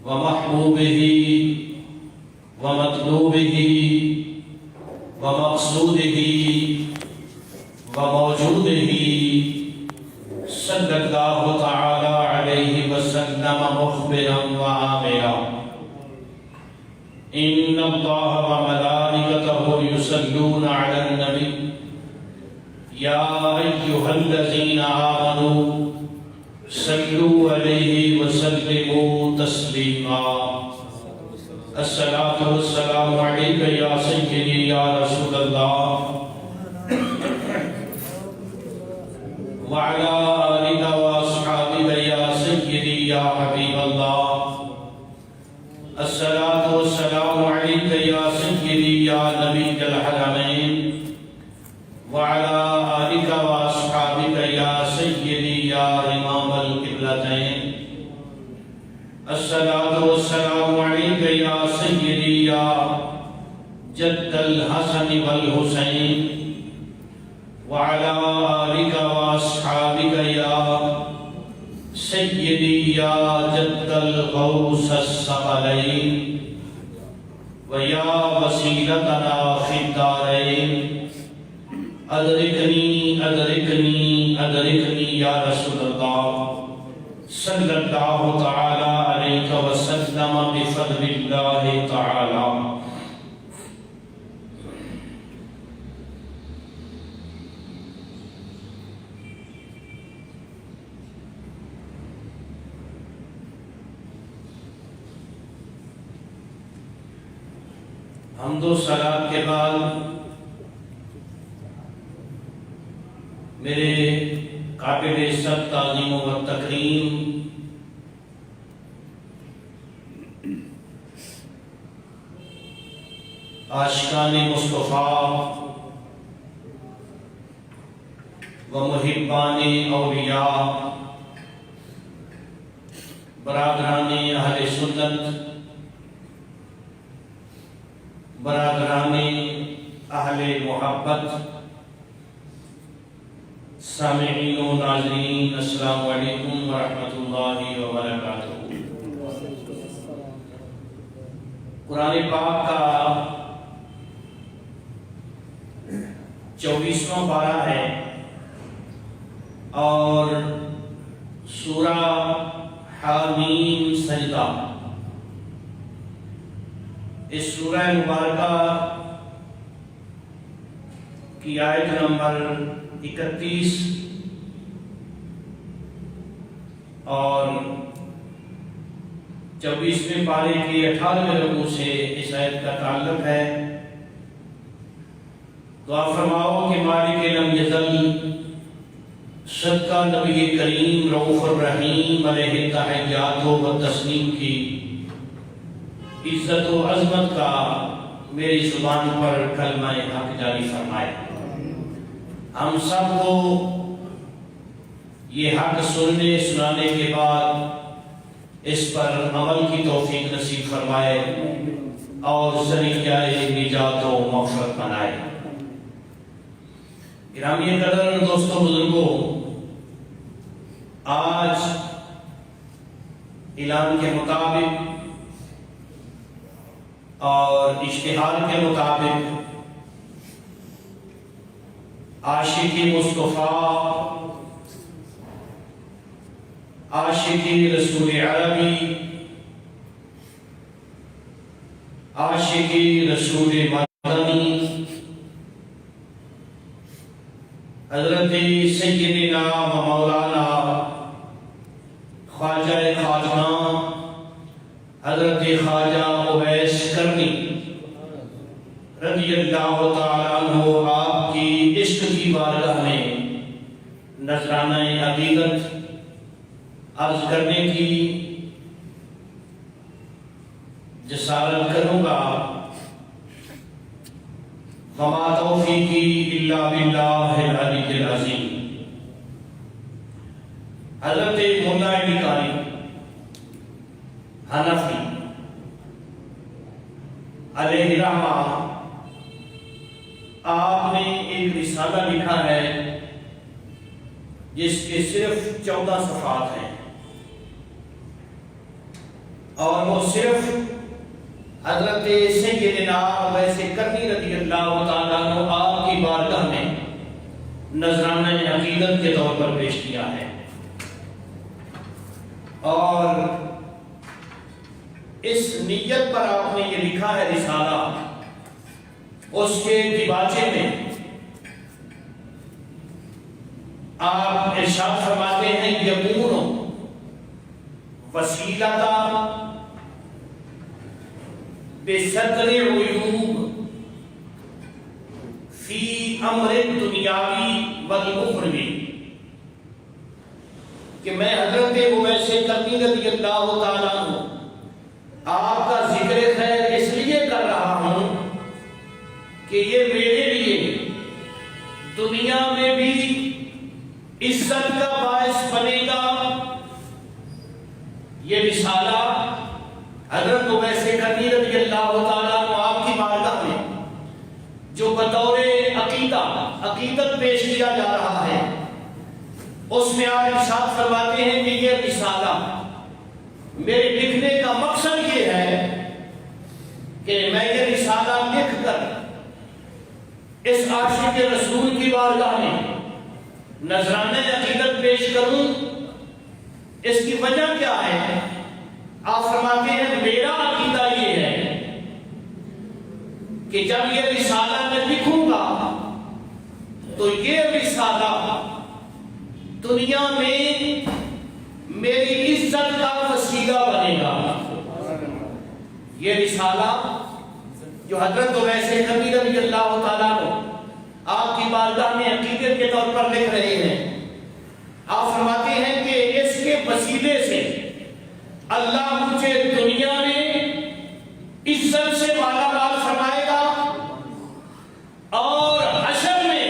ومحبوبه ومطلوبه ومقصوده وموجوده صلی اللہ تعالی علیہ وسلم مخبرا وآمرا ان اللہ وملائکتہ یصلون علی النبی یا ایھا الذین آمنوا صلوا علیہ وسلموا تسلیما الصلاۃ والسلام علیک یا سیدی یا رسول اللہ وعلى آلك وأصحابك يا سيدي يا حبيب الله الصلاة والسلام عليك يا سيدي يا نبي الحرمين وعلى آلك وأصحابك يا سيدي يا إمام القبلتين الصلاة والسلام عليك يا سيدي يا جد الحسن والحسين وعلى آلك وأصحابك يا سيدي يا جد الغوث الثقلين ويا وسيلتنا في الدارين أدركني أدركني أدركني يا رسول الله صلى الله تعالى عليك وسلم بفضل الله تعالى. حمد و صلات کے بعد میرے قابل عزت تعظیم و تکریم عاشقان مصطفیٰ و محبان اولیاء برادران اہل سنت برادران اہل محبت سامعین و ناظرین السلام علیکم ورحمۃ اللہ وبرکاتہ. قرآن پاک کا 24واں پارہ ہے اور سورہ حامیم سجدہ. اس سورہ مبارکہ کی آیت نمبر 31 اور 24ویں پارے کی 18ویں رکوع سے اس آیت کا تعلق ہے. دعا فرماؤ کہ مالک لم یزل صدقہ نبی کریم رؤوف الرحیم علیہ تحیات و تسلیم کی عزت و عظمت کا میری زبان پر کلمہ حق جاری فرمائے. ہم سب کو یہ حق سننے سنانے کے بعد اس پر عمل کی توفیق نصیب فرمائے اور ذریعہ نجات و مغفرت بنائے. گرامی قدر دوستوں بزرگوں، آج اعلان کے مطابق اور اشتہار کے مطابق عاشق مصطفیٰ، عاشق رسول عربی، عاشق رسول مدنی حضرت سیدنا و مولانا خواجہ خواجہ حضرت خواجہ اویس کرنی رضی اللہ تعالیٰ عنہ آپ کی عشق کی بارگاہ میں نذرانہ عقیدت عرض کرنے کی جسارت کروں گا. وما توفیقی الا باللہ العلی العظیم. حضرت مولا علی قاری حنفی علیہ رحمہ آپ نے ایک رسالہ لکھا ہے جس کے صرف 14 صفحات ہیں اور وہ صرف حضرت سیدنا ویسے کرنی رضی اللہ تعالیٰ عنہ آپ کی بارگاہ میں نذرانہ عقیدت کے طور پر پیش کیا ہے، اور اس نیت پر آپ نے یہ لکھا ہے رسالہ، اس کے دیباچے میں آپ ارشاد فرماتے ہیں یکون وسیلۃ بستر عیوب فی امر دنیاوی والاخروی، کہ میں حضرت اویس کرنی رضی اللہ تعالیٰ عنہ آپ کا ذکر خیر اس لیے کر رہا ہوں کہ یہ میرے لیے دنیا میں بھی عزت کا باعث بنے گا۔ یہ رسالہ حضرت اویس کرنی رضی اللہ تعالیٰ عنہ آپ کی بارگاہ میں جو بطور عقیدت پیش کیا جا رہا ہے، اس میں آپ ارشاد فرماتے ہیں کہ یہ رسالہ میرے لکھنے کا مقصد یہ ہے کہ میں یہ رسالہ لکھ کر اس عاشق رسول کی بارگاہ میں نذرانہ عقیدت پیش کروں۔ اس کی وجہ کیا ہے؟ آپ فرماتے ہیں میرا عقیدہ یہ ہے کہ جب یہ رسالہ میں لکھوں گا تو یہ رسالہ دنیا میں میری عزت کا وسیلہ بنے گا۔ یہ رسالہ جو حضرت اویس کرنی رضی اللہ تعالیٰ عنہ آپ کی بارگاہ میں عقیدت کے طور پر لکھ رہے ہیں، آپ فرماتے ہیں کہ اس کے وسیلے سے اللہ مجھے دنیا میں عزت سے مالا مال فرمائے گا، اور حشر میں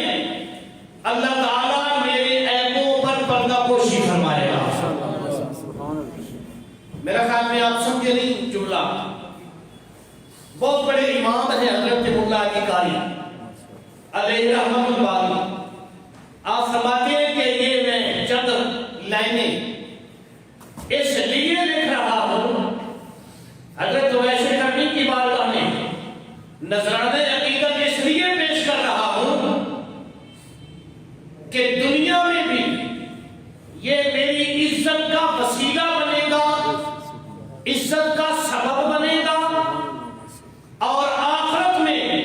اللہ تعالیٰ میرے عیبوں پر پردہ پوشی فرمائے گا۔ میرا خیال میں آپ سمجھے نہیں جملہ، بہت بڑے امام ہیں حضرت ملا علی قاری علیہ رحمۃ اللہ، آپ فرماتے ہیں کہ یہ میں چند لائنیں اس لیے لکھ رہا ہوں، حضرت اویس کرنی کی بارگاہ میں نذرانہ عقیدت اس لیے پیش کر رہا ہوں کہ دنیا میں بھی یہ میری عزت کا وسیلہ بنے گا، عزت کا سبب بنے گا، اور آخرت میں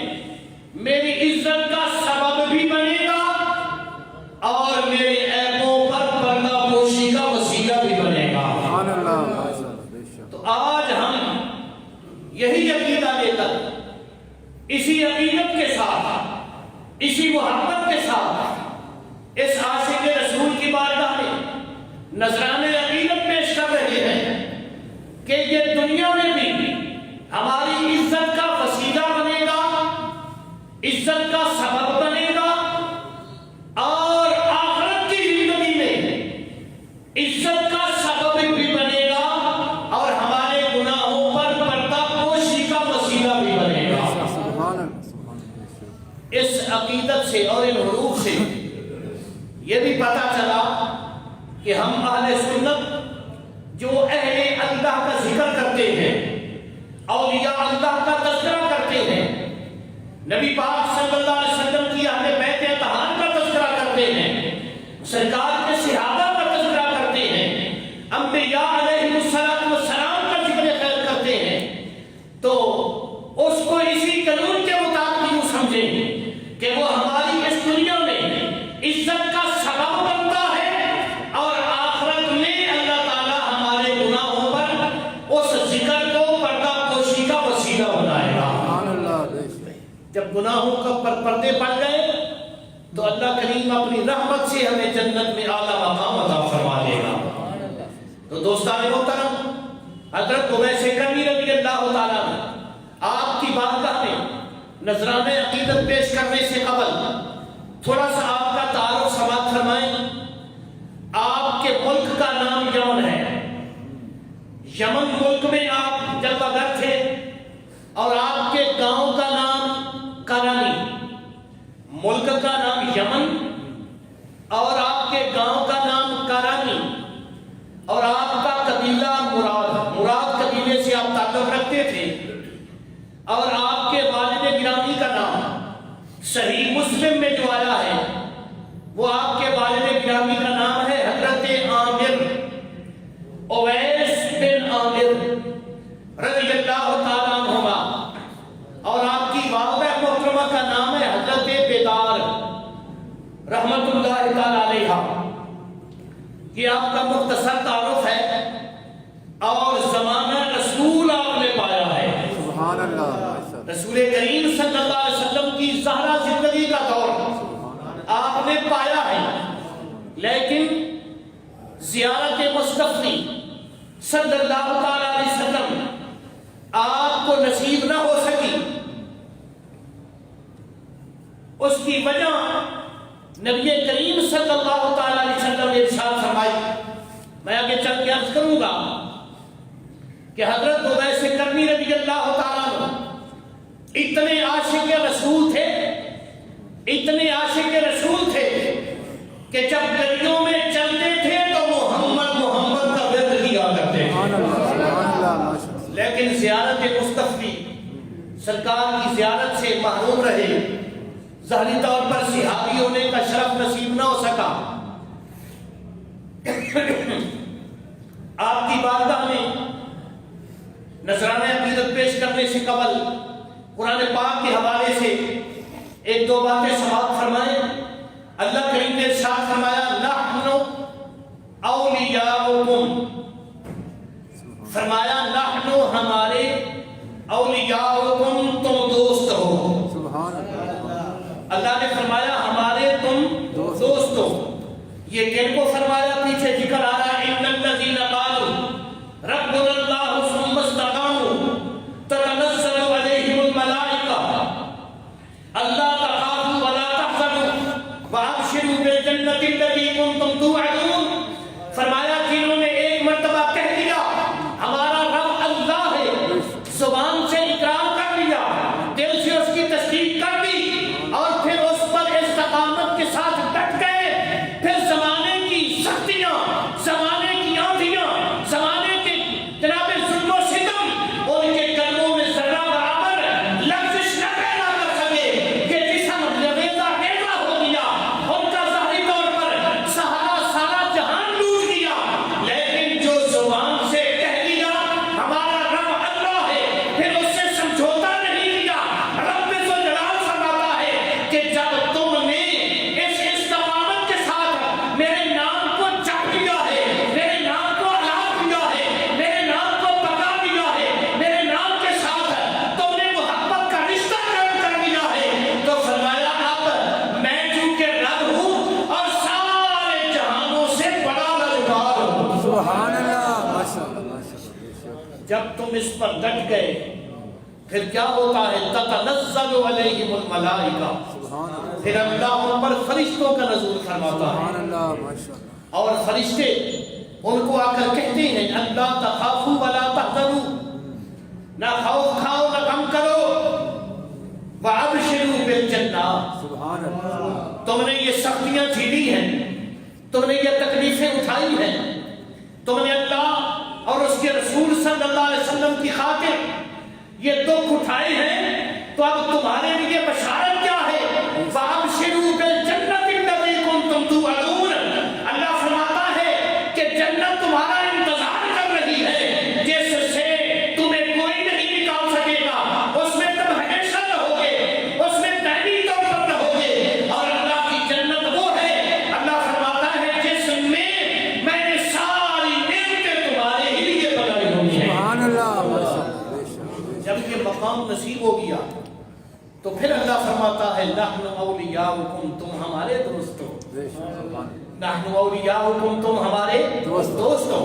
میری عزت کا سبب بھی بنے گا، اور میرے عیبوں پر پردہ پوشی کا وسیلہ بھی بنے گا۔ تو آج ہم یہی عقیدہ لے کر، اسی عقیدت کے ساتھ، اسی محبت کے ساتھ اس عاشق رسول کی بارگاہ میں نذرانہ عقیدت پیش کر رہے ہیں کہ یہ دنیا میں بھی ہماری عزت کا وسیلہ بنے گا، عزت کا سبب بنے گا، اور آخرت کی زندگی میں عزت کا سبب بھی بنے گا، اور ہمارے گناہوں پر پردہ پوشی کا وسیلہ بھی بنے گا۔ اس عقیدت سے اور ان حروف سے یہ بھی پتہ چلا کہ ہم اہل سنت جو اہل اللہ کا ذکر کرتے ہیں، اولیاء اللہ کا تذکرہ کرتے ہیں، نبی پاک صلی اللہ علیہ وسلم کی اہل بیت اطہار کا تذکرہ کرتے ہیں، سرکار کے صحابہ کا تذکرہ کرتے ہیں، انبیاء علیہ السلام کا ذکر خیر کرتے ہیں، تو اس کو اسی قانون کے مطابق یوں سمجھیں کہ وہ ہماری اس دنیا میں عزت کا سبب بنتا ہے، اور آخرت میں اللہ تعالی ہمارے گناہوں پر اس ذکر کو پردہ پوشی کا وسیلہ بنائے گا۔ جب گناہوں کا پردے پڑ گئے تو اللہ کریم اپنی رحمت سے ہمیں جنت میں اعلیٰ مقام عطا فرما دے گا۔ تو دوستان محترم، حضرت اویس کرنی رضی اللہ تعالیٰ عنہ آپ کی بارگاہ میں نذرانہ عقیدت پیش کرنے سے قبل تھوڑا سا آپ کا تعارف سماعت فرمائیں۔ آپ کے ملک کا نام یمن ہے، یمن ملک میں آپ جلوہ گر تھے، اور آپ کے گاؤں کا نام کرانی، ملک کا نام یمن اور آپ کے گاؤں کا نام کرانی، اور آپ کا قبیلہ مراد قبیلے اور آپ کے والد گرامی کا نام صحیح مسلم میں جو آیا ہے وہ آپ کے والد گرامی کا نام ہے حضرت عامر، اویس بن عامر رضی اللہ تعالیٰ عنہما، اور آپ کی والدہ محترمہ کا نام ہے حضرت بیدار رحمت اللہ تعالیٰ علیہ۔ یہ آپ کا مختصر تعارف ہے اور زمانہ رسول آپ نے پایا ہے۔ سبحان اللہ۔ رسول کریم صلی اللہ علیہ وسلم کی زہرا زندگی کا دور آپ نے پایا ہے، لیکن زیارت مصطفی صلی اللہ تعالیٰ علیہ وسلم آپ کو نصیب نہ ہو سکی۔ اس کی وجہ نبی کریم صلی اللہ تعالیٰ علیہ وسلم نے ارشاد فرمائی، میں آگے چل کے عرض کروں گا کہ حضرت اویس کرنی رضی اللہ تعالیٰ عنہ اتنے عاشق رسول تھے، اتنے عاشق رسول تھے کہ جب گلیوں میں چلتے تھے تو محمد محمد کا ورد کیا کرتے تھے، لیکن زیارت مصطفی سرکار کی زیارت سے محروم رہے، ظاہری طور پر صحابی ہونے کا شرف نصیب نہ ہو سکا۔ آپ کی بارگاہ میں نذرانہ عقیدت پیش کرنے سے قبل قرآن پاک کے حوالے سے ایک دو باتیں سماعت فرمائیں۔ اللہ کریم نے ارشاد فرمایا نحن اولیاؤکم، فرمایا نحن ہمارے اولیاؤکم تم دوست ہو۔ سبحان اللہ۔ اللہ نے فرمایا ہمارے تم دوست ہو۔ یہ کن کو فرمایا؟ پیچھے ذکر آ رہا ہے ان الذین قالوا ربنا اللہ ثم استقاموا تتنزل علیہم الملائکہ اللہ تخافوا ولا تحزنوا وابشروا بالجنۃ التي کنتم توعدون۔ فرمایا جنہوں نے ایک مرتبہ کہہ دیا ہمارا رب اللہ ہے، زبان سے اقرار کر لیا، دل سے اس کی تصدیق کر دی، اور پھر اس پر استقامت کے ساتھ ڈٹ گئے، پھر زمانے کی سختیاں، زمانے کی آندھیاں، زمانے کے جناب ظلم و ستم ان کے قلبوں میں ذرہ برابر لغزش نہ پیدا کر سکے کہ جسم ریزہ ریزہ ہو گیا، ان کا ظاہری طور پر سہارا سارا جہان لوٹ گیا، لیکن جو زبان سے کہہ دیا ہمارا رب اللہ ہے، پھر اس سے سمجھوتا نہیں کیا، رب ذوالجلال فرماتا ہے کہ جب تم نے اس استقامت کے ساتھ میرے نام کو جپ لیا ہے، میرے نام کو اعلان کیا ہے، میرے نام کو پکا دیا ہے، میرے نام کے ساتھ تم نے محبت کا رشتہ قائم کر دیا ہے، تو فرمایا اب میں چونکہ رب ہوں اور سارے جہانوں سے بڑا رجگار ہوں۔ سبحان اللہ۔ ماشاء اللہ، ماشاء اللہ۔ جب تم اس پر ڈٹ گئے پھر کیا ہوتا ہے؟ تتنزل علیہم الملائکہ، سبحان اللہ۔ پھر اللہ ان پر فرشتوں کا نزول فرماتا سبحان ہے، اللہ، ماشاء اللہ۔ اور فرشتے ان کو آ کر کہتے ہیں اللہ تخافوا ولا تحزنوا، نہ خوف کھاؤ نہ غم کرو، وابشروا بالجنہ، سبحان اللہ۔ تم نے یہ سختیاں جھیلی ہیں، تم نے یہ تکلیفیں اٹھائی ہیں، تم نے اللہ اور اس کے رسول صلی اللہ علیہ وسلم کی خاطر یہ دکھ اٹھائے ہیں، تو اب تمہارے لیے بشارت کیا ہے؟ وابشروا بالجنۃ التي کنتم توعدون، اللہ فرماتا ہے کہ جنت تمہارا انتظار کر رہی ہے، جس سے تمہیں کوئی نہیں نکال سکے گا، اس میں تم ہمیشہ رہو گے، اس میں دائمی طور پر رہو گے، اور اللہ کی جنت وہ ہے، اللہ فرماتا ہے جس میں نے ساری نعمتیں تمہارے ہی لیے بنائی ہوئی ہیں۔ سبحان اللہ، ماشاء اللہ۔ بے شک۔ جب یہ مقام نصیب ہو گیا تو پھر اللہ فرماتا ہے نحن اولیاؤکم، تم ہمارے دوست ہو، بے شک۔ سبحان اللہ۔ نحن اولیاؤکم، تم ہمارے دوست ہو۔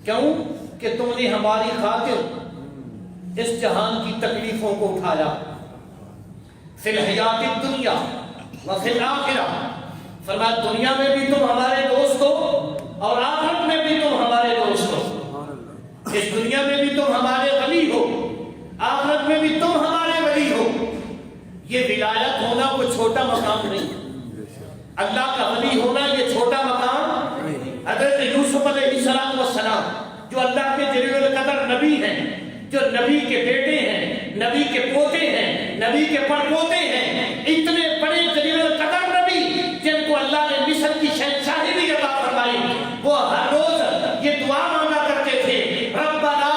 کیوں کہ تم نے ہماری خاطر اس جہان کی تکلیفوں کو اٹھایا، فی الحیات الدنیا و فی الآخرہ، فرمایا دنیا میں بھی تم ہمارے دوست ہو اور آخرت میں بھی تم ہمارے دوست ہو، سبحان اللہ۔ اس دنیا میں بھی تم ہمارے ولی ہو، آخرت میں بھی تم ہمارے ولی ہو۔ یہ ولایت ہونا کوئی چھوٹا مقام نہیں، اللہ کا ولی ہونا یہ چھوٹا مقام نہیں۔ حضرت یوسف علیہ السلام جو اللہ کے جلیل القدر نبی ہیں، جو نبی کے بیٹے ہیں، نبی کے پوتے ہیں، نبی کے پڑپوتے ہیں، اتنے بڑے جلیل القدر نبی جن کو اللہ نے مصر کی شہنشاہی بھی عطا فرمائی، وہ ہر روز یہ دعا مانگا کرتے تھے، ربنا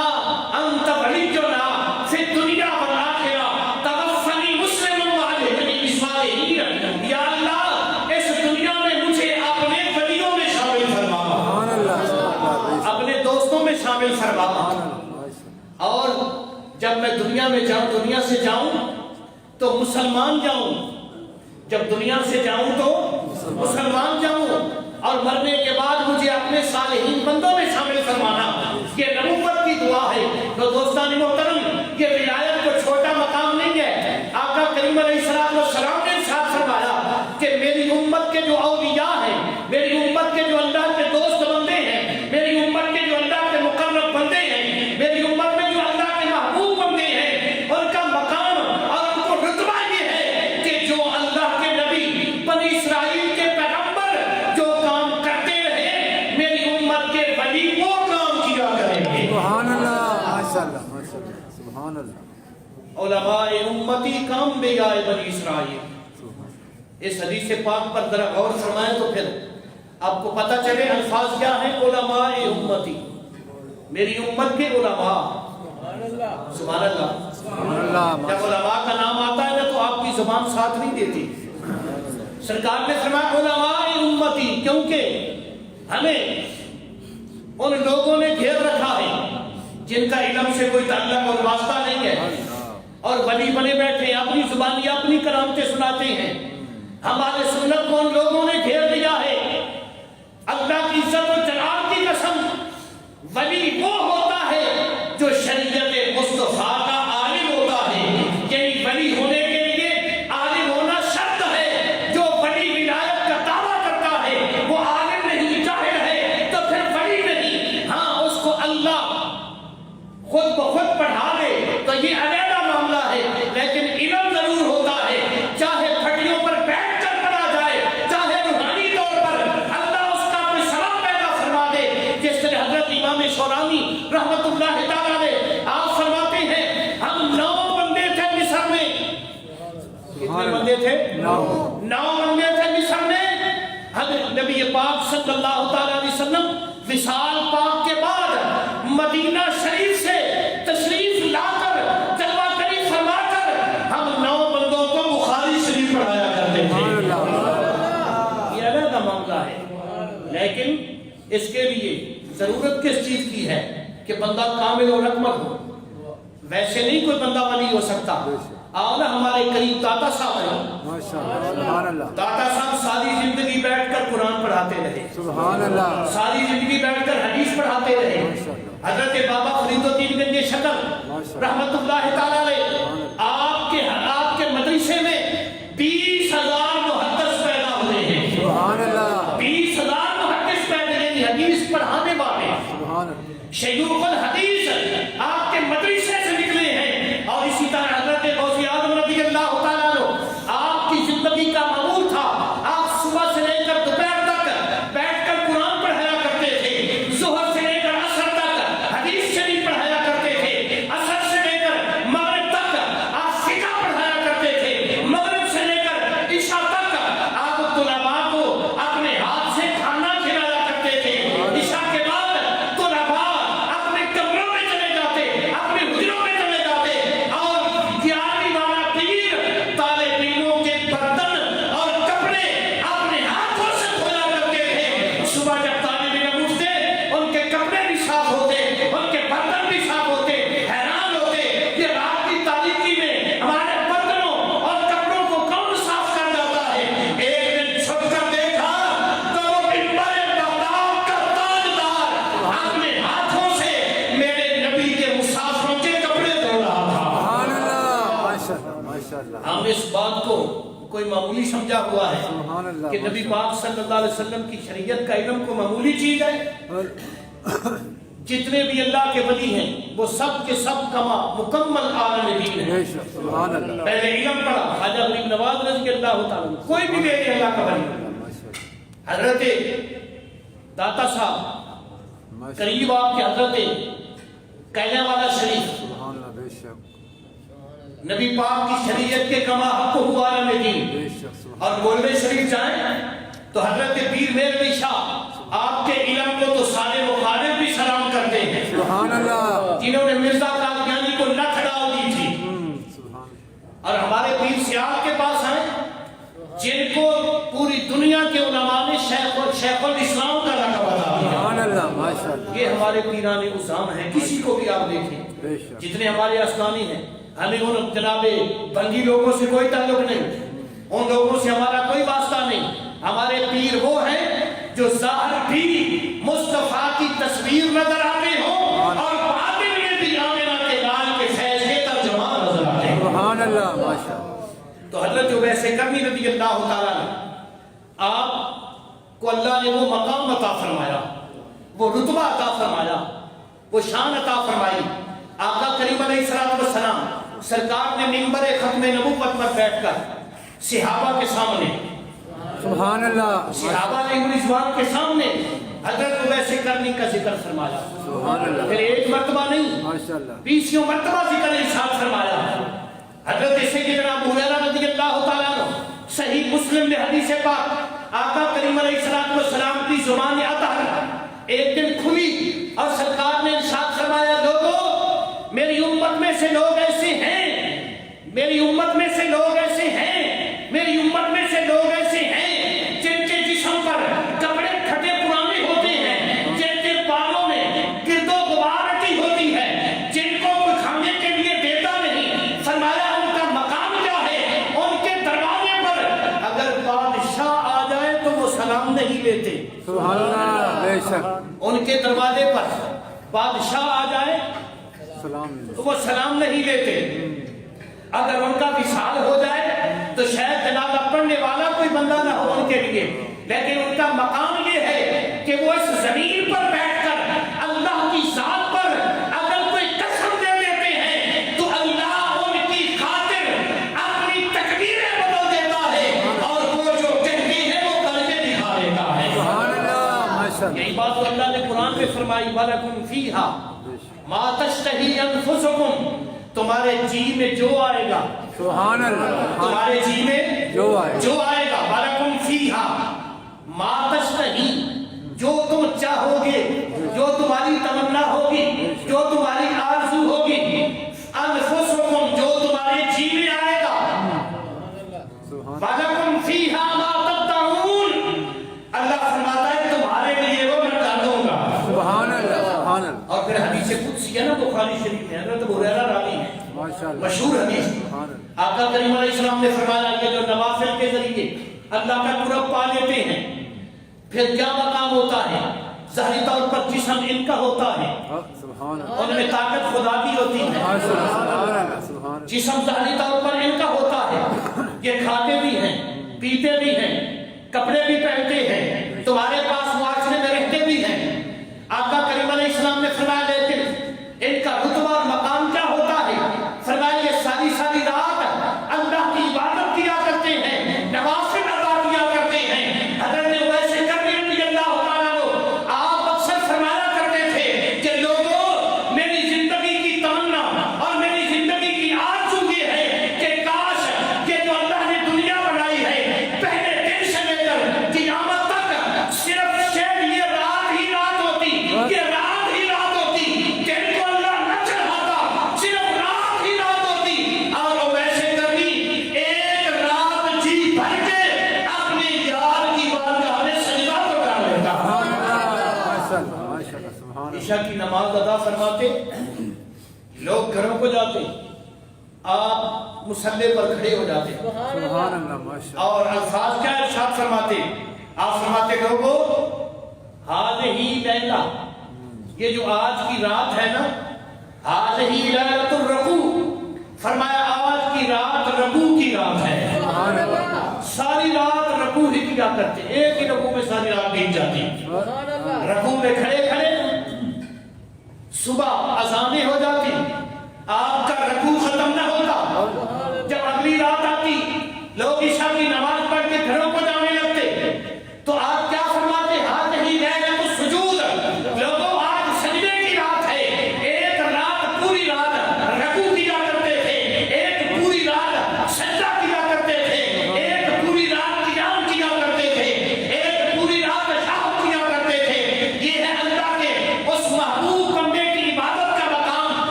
انت ولینا فی الدنیا والآخرہ توفنی مسلما والحقنی بالصالحین، یا اللہ اس دنیا میں مجھے اپنے ولیوں میں شامل فرما، اپنے دوستوں میں شامل فرما، اور جب میں دنیا میں جاؤں، دنیا سے جاؤں تو مسلمان جاؤں، جب دنیا سے جاؤں تو مسلمان جاؤں، اور مرنے کے بعد مجھے اپنے صالحین بندوں میں شامل فرمانا۔ یہ نبوت کی دعا ہے۔ تو دوستان محترم، یہ ولایت کو چھوٹا مقام نہیں ہے۔ آقا کریم علیہ السلام نے ارشاد فرمایا کہ میری امت کے جو اولیاء ہیں، میری امت کے جو اللہ کے دوست بندے ہیں، میری امت کے جو اللہ کے مقرب بندے ہیں، میری امت میں جو اللہ کے محبوب بندے ہیں، ان کا مقام اور ان کو رتبہ یہ ہے کہ جو اللہ کے نبی بنی اسرائیل کے پیغمبر جو کام کرتے رہے، میری امت کے ولی وہ کام کیا کریں گے۔ سبحان اللہ، ماشاء اللہ، ماشاء اللہ، سبحان اللہ۔ علماء امتی کام بے آئے بنی اسرائیل۔ اس حدیث پاک پر ذرا غور فرمائیں تو پھر آپ کو پتہ چلے الفاظ کیا ہیں۔ علماء امتی، میری امت کے علماء، سبحان اللہ۔ سبحان اللہ، جب علماء کا نام آتا ہے نا تو آپ کی زبان ساتھ نہیں دیتی۔ سرکار نے فرمایا علماء امتی، کیونکہ ہمیں ان لوگوں نے گھیر رکھا ہے جن کا علم سے کوئی تعلق اور واسطہ نہیں ہے، اور ولی بنے بیٹھے ہیں، اپنی زبانی اپنی کرامتیں سناتے ہیں۔ ہمارے سنت کو ان لوگوں نے گھیر لیا ہے۔ اللہ کی عزت و جلال کی قسم، ولی وہ ہوتا ہے جو شریعت مصطفیٰ کا عالم ہوتا ہے۔ یعنی ولی ہونے کے لیے عالم ہونا شرط ہے۔ جو ولی ولایت کا دعویٰ کرتا ہے وہ عالم نہیں، جاہل ہے تو پھر ولی نہیں۔ ہاں، اس کو اللہ خود بخود پڑھا دے تو یہ علیحدہ معاملہ ہے، لیکن علم ضرور ہوتا ہے، چاہے پھٹیوں پر بیٹھ کر پڑھا جائے، چاہے روحانی طور پر اللہ اس کا کوئی سبب پیدا فرما دے۔ جس طرح حضرت امام شورانی رحمت اللہ تعالیٰ علیہ آپ فرماتے ہیں، ہم 9 بندے تھے مصر میں۔ کتنے بندے تھے؟ 9 بندے تھے مصر میں۔ حضرت نبی پاک صلی اللہ تعالیٰ علیہ وسلم وصال پاک کے بعد مدینہ شریف سے تشریف لا کر جلوہ گری فرما کر ہم 9 بندوں کو بخاری شریف پڑھایا کرتے تھے۔ یہ علیحدہ معاملہ ہے، لیکن اس کے لیے ضرورت کس چیز کی ہے کہ بندہ کامل اور اکمل ہو۔ ویسے نہیں کوئی بندہ ولی ہو سکتا۔ آؤ ہمارے قریب داتا صاحب ہیں، ماشاءاللہ، سبحان اللہ، داتا صاحب ساری زندگی بیٹھ کر قرآن پڑھاتے رہے، سبحان اللہ، ساری زندگی بیٹھ کر حدیث پڑھاتے رہے۔ حضرت بابا فرید الدین گنج شکر رحمت اللہ تعالیٰ علیہ آپ کے مدرسے میں 20,000 محدث پیدا ہوئے ہیں۔ سبحان اللہ، 20,000 محدث پیدا ہوئے ہیں، حدیث پڑھانے والے، سبحان اللہ، شیوخ الحدیث آپ کے مدرسے سے نکلے ہیں۔ اور اسی طرح حضرت غوث اعظم رضی اللہ تعالیٰ عنہ آپ کی زندگی کا معمول تھا، آپ صبح سے لے کر دوپہر تک بیٹھ کر قرآن پڑھایا کرتے تھے، ظہر سے لے کر عصر تک حدیث شریف پڑھایا کرتے تھے، عصر سے لے کر مغرب تک آپ فقہ پڑھایا کرتے تھے، مغرب سے لے کر عشاء تک آپ طلباء کو اپنے ہاتھ سے کھانا کھلایا کرتے تھے۔ عشاء کے بعد طلباء اپنے کمروں میں چلے جاتے، اپنے حجروں میں چلے جاتے، اور 11ویں والا پیر طالب علموں کے برتن اور کپڑے اپنے ہاتھوں سے دھویا کرتے تھے۔ صبح جب طالب علم اٹھتے ان کے کپڑے بھی صاف ہوتے، ان کے برتن بھی صاف ہوتے، حیران ہوتے کہ رات کی تاریکی میں ہمارے برتنوں اور کپڑوں کو کون صاف کر جاتا ہے۔ ایک دن چھپ کر دیکھا تو وہ منبر بغداد کا تاجدار اپنے ہاتھوں سے میرے نبی کے مسافروں کے کپڑے دھو رہا تھا۔ سبحان اللہ، ماشاء اللہ، ماشاء اللہ، ہم اس بات کو کوئی معمولی سمجھا ہوا ہے سبحان اللہ، کہ نبی پاک صلی اللہ علیہ وسلم کی شریعت کا علم کو معمولی چیز ہے۔ جتنے بھی اللہ کے ولی ہیں وہ سب کے سب کما مکمل عالم دین ہیں۔ بے شک، سبحان اللہ، پہلے علم پڑھا، خواجہ غریب نواز رضی اللہ تعالیٰ عنہ، کوئی بھی لے لے اللہ کا ولی۔ ماشاء اللہ، حضرت داتا صاحب ماشاء اللہ، قریب آپ کے حضرت کہنے والا شریف سبحان اللہ، بے شک، نبی پاک کی شریعت کے کما حق ہوا عالم دین. بے شک سبحان اور بولنے شریف جائیں تو حضرت پیر میر علی شاہ آپ کے علم کو تو سارے مخالف بھی سلام کرتے ہیں. سبحان اللہ. جنہوں نے مرزا قادیانی کو نتھ ڈال دی تھی. سبحان. اور ہمارے پیر سیال کے پاس ہیں جن کو پوری دنیا کے علماء نے شیخ الاسلام کا لقب عطا کیا. سبحان اللہ. ماشاء اللہ. یہ ہمارے پیران عظام ہیں. کسی کو بھی آپ دیکھیں بے شک. جتنے ہمارے اسلامی ہیں, ہمیں ان جناب بنگی لوگوں سے کوئی تعلق نہیں, ان لوگوں سے ہمارا کوئی واسطہ نہیں. ہمارے پیر وہ ہیں جو ظاہر بھی مصطفیٰ کی تصویر نظر آتے ہوں اور باطن میں بھی آمنہ کے لال کے فیض کے ترجمان نظر آتے ہیں. سبحان اللہ. ماشاء اللہ. تو حضرت ویسے کرنی رضی اللہ تعالیٰ نے آپ کو اللہ نے وہ مقام عطا فرمایا, وہ رتبہ عطا فرمایا, وہ شان عطا فرمائی. آقا کریم علیہ السلام سرکار نے منبر ختم نبوت پر بیٹھ کر صحابہ کے سامنے, سبحان اللہ. صحابہ نے انگلی زبان کے سامنے حضرت ویسے کرنی کا ذکر فرمایا. سبحان اللہ. پھر ایک مرتبہ نہیں, ماشاء اللہ. 20 مرتبہ ذکر ارشاد فرمایا. حضرت سیدنا ابو ہریرہ رضی اللہ تعالیٰ عنہ صحیح مسلم میں حدیث پاک آقا کریم علیہ السلام کی زبان اطہر ایک دن کھلی اور سرکار نے ارشاد فرمایا, لوگوں میری امت میں سے لوگ ایسے ہیں, میری امت میں سے لوگ ایسے ہیں, میری امت میں سے لوگ ایسے ہیں جن کے جسم پر کپڑے پھٹے پرانے ہوتے ہیں, جن کے بالوں میں گرد و غبار اٹی ہوتی ہے, جن کو کوئی کھانے کے لیے دیتا نہیں. فرمایا ان کا مقام کیا ہے, ان کے دروازے پر اگر بادشاہ آ جائے تو وہ سلام نہیں لیتے. سبحان اللہ. بے شک. ان کے دروازے پر بادشاہ آ جائے سلام. تو وہ سلام نہیں لیتے. اگر ان کا وصال ہو جائے تو شاید جنازہ پڑھنے والا کوئی بندہ نہ ہو ان کے لیے, لیکن ان کا مقام یہ ہے کہ وہ اس زمین پر بیٹھ کر اللہ کی ذات پر اگر کوئی قسم دے لیتے ہیں تو اللہ ان کی خاطر اپنی تقدیریں بدل دیتا ہے اور وہ جو کہتے ہیں وہ کر کے دکھا دیتا ہے. سبحان اللہ. ماشاء اللہ. یہی بات تو اللہ نے قرآن میں فرمائی, وَلَكُمْ فِيهَا مَا تَشْتَهِي أَنفُسُكُمْ, تمہارے جی میں جو آئے گا. سبحان اللہ. تمہارے جی میں جو آئے جو آئے گا. وَلَكُمْ فِيهَا مَا تَشْتَهِي, جو تم چاہو گے, جو تمہاری تمنا ہوگی, جو تمہاری آرزو ہوگی. أَنفُسُكُمْ, جو تمہارے جی میں آئے گا. وَلَكُمْ فِيهَا مَا تَدَّعُونَ, اللہ فرماتا ہے تمہارے لیے وہ میں کر دوں گا. سبحان اللہ. سبحان اللہ. اور پھر حدیث قدسی ہے نا بخاری شریف میں, حضرت ابو ہریرہ راوی ہے, ماشاء اللہ. مشہور حدیث. سبحان اللہ. آقا کریم علیہ السلام نے فرمایا کہ جو نوافل کے ذریعے اللہ کا قرب پا لیتے ہیں پھر کیا مقام ہوتا ہے. ظاہری طور پر جسم ان کا ہوتا ہے, سبحان اللہ. ان میں طاقت خدا کی ہوتی ہے. ماشاء اللہ. سبحان اللہ. سبحان اللہ. جسم ظاہری طور پر ان کا ہوتا ہے, یہ کھاتے بھی ہیں, پیتے بھی ہیں, کپڑے بھی پہنتے ہیں, تمہارے پاس معاشرے میں رہتے بھی ہیں. آقا کریم علیہ السلام نے فرمایا لیکن ان کا رتبہ اور مقام کیا ہوتا ہے. فرمایا یہ ساری ساری رات اللہ کی عبادت کیا کرتے ہیں, نوافل ادا کیا کرتے ہیں. حضرت ویسے کرنی رضی اللہ تعالیٰ عنہ آپ اکثر فرمایا کرتے تھے کہ لوگوں میری زندگی کی تمنا اور میری زندگی کی آرزو یہ ہے کہ کاش یہ جو اللہ نے دنیا بنائی ہے پہلے دن سے لے کر قیامت تک صرف شاید یہ رات ہی رات ہوتی, یہ رات ہی رات ہوتی, دن کو اللہ نہ چڑھاتا, صرف رات ہی رات ہوتی. اور ویسے کرنی ایک رات جی بھر کے اپنے یار کی بارگاہ میں سجدہ تو کر لیتا. سبحان اللہ. ماشاء اللہ. ماشاء اللہ. سبحان اللہ. عشاء کی نماز ادا فرماتے لوگ گھروں کو جاتے, آپ مصلی پر کھڑے ہو جاتے سبحان اللہ. ماشاء اللہ. اور الفاظ کیا ارشاد فرماتے. آپ فرماتے لوگوں هذه لیلہ, یہ جو آج کی رات ہے نا, هذه لیلۃ الرکوع, فرمایا آج کی رات رکوع کی رات ہے. سبحان اللہ. ساری رات رکوع ہی کیا کرتے, ایک ہی رکوع میں ساری رات بیت جاتی. رکوع میں کھڑے کھڑے صبح اذانیں ہو جاتی, آپ کا رکوع ختم نہ ہوتا. جب اگلی رات آتی لوگ عشاء کی نماز پڑھ کے گھروں کو جانے لگتے تو آپ کیا فرماتے, ہاتھ نہیں لیلۃ السجود, لوگوں آج سجدے کی رات ہے. ایک رات پوری رات رکوع کیا کرتے تھے, ایک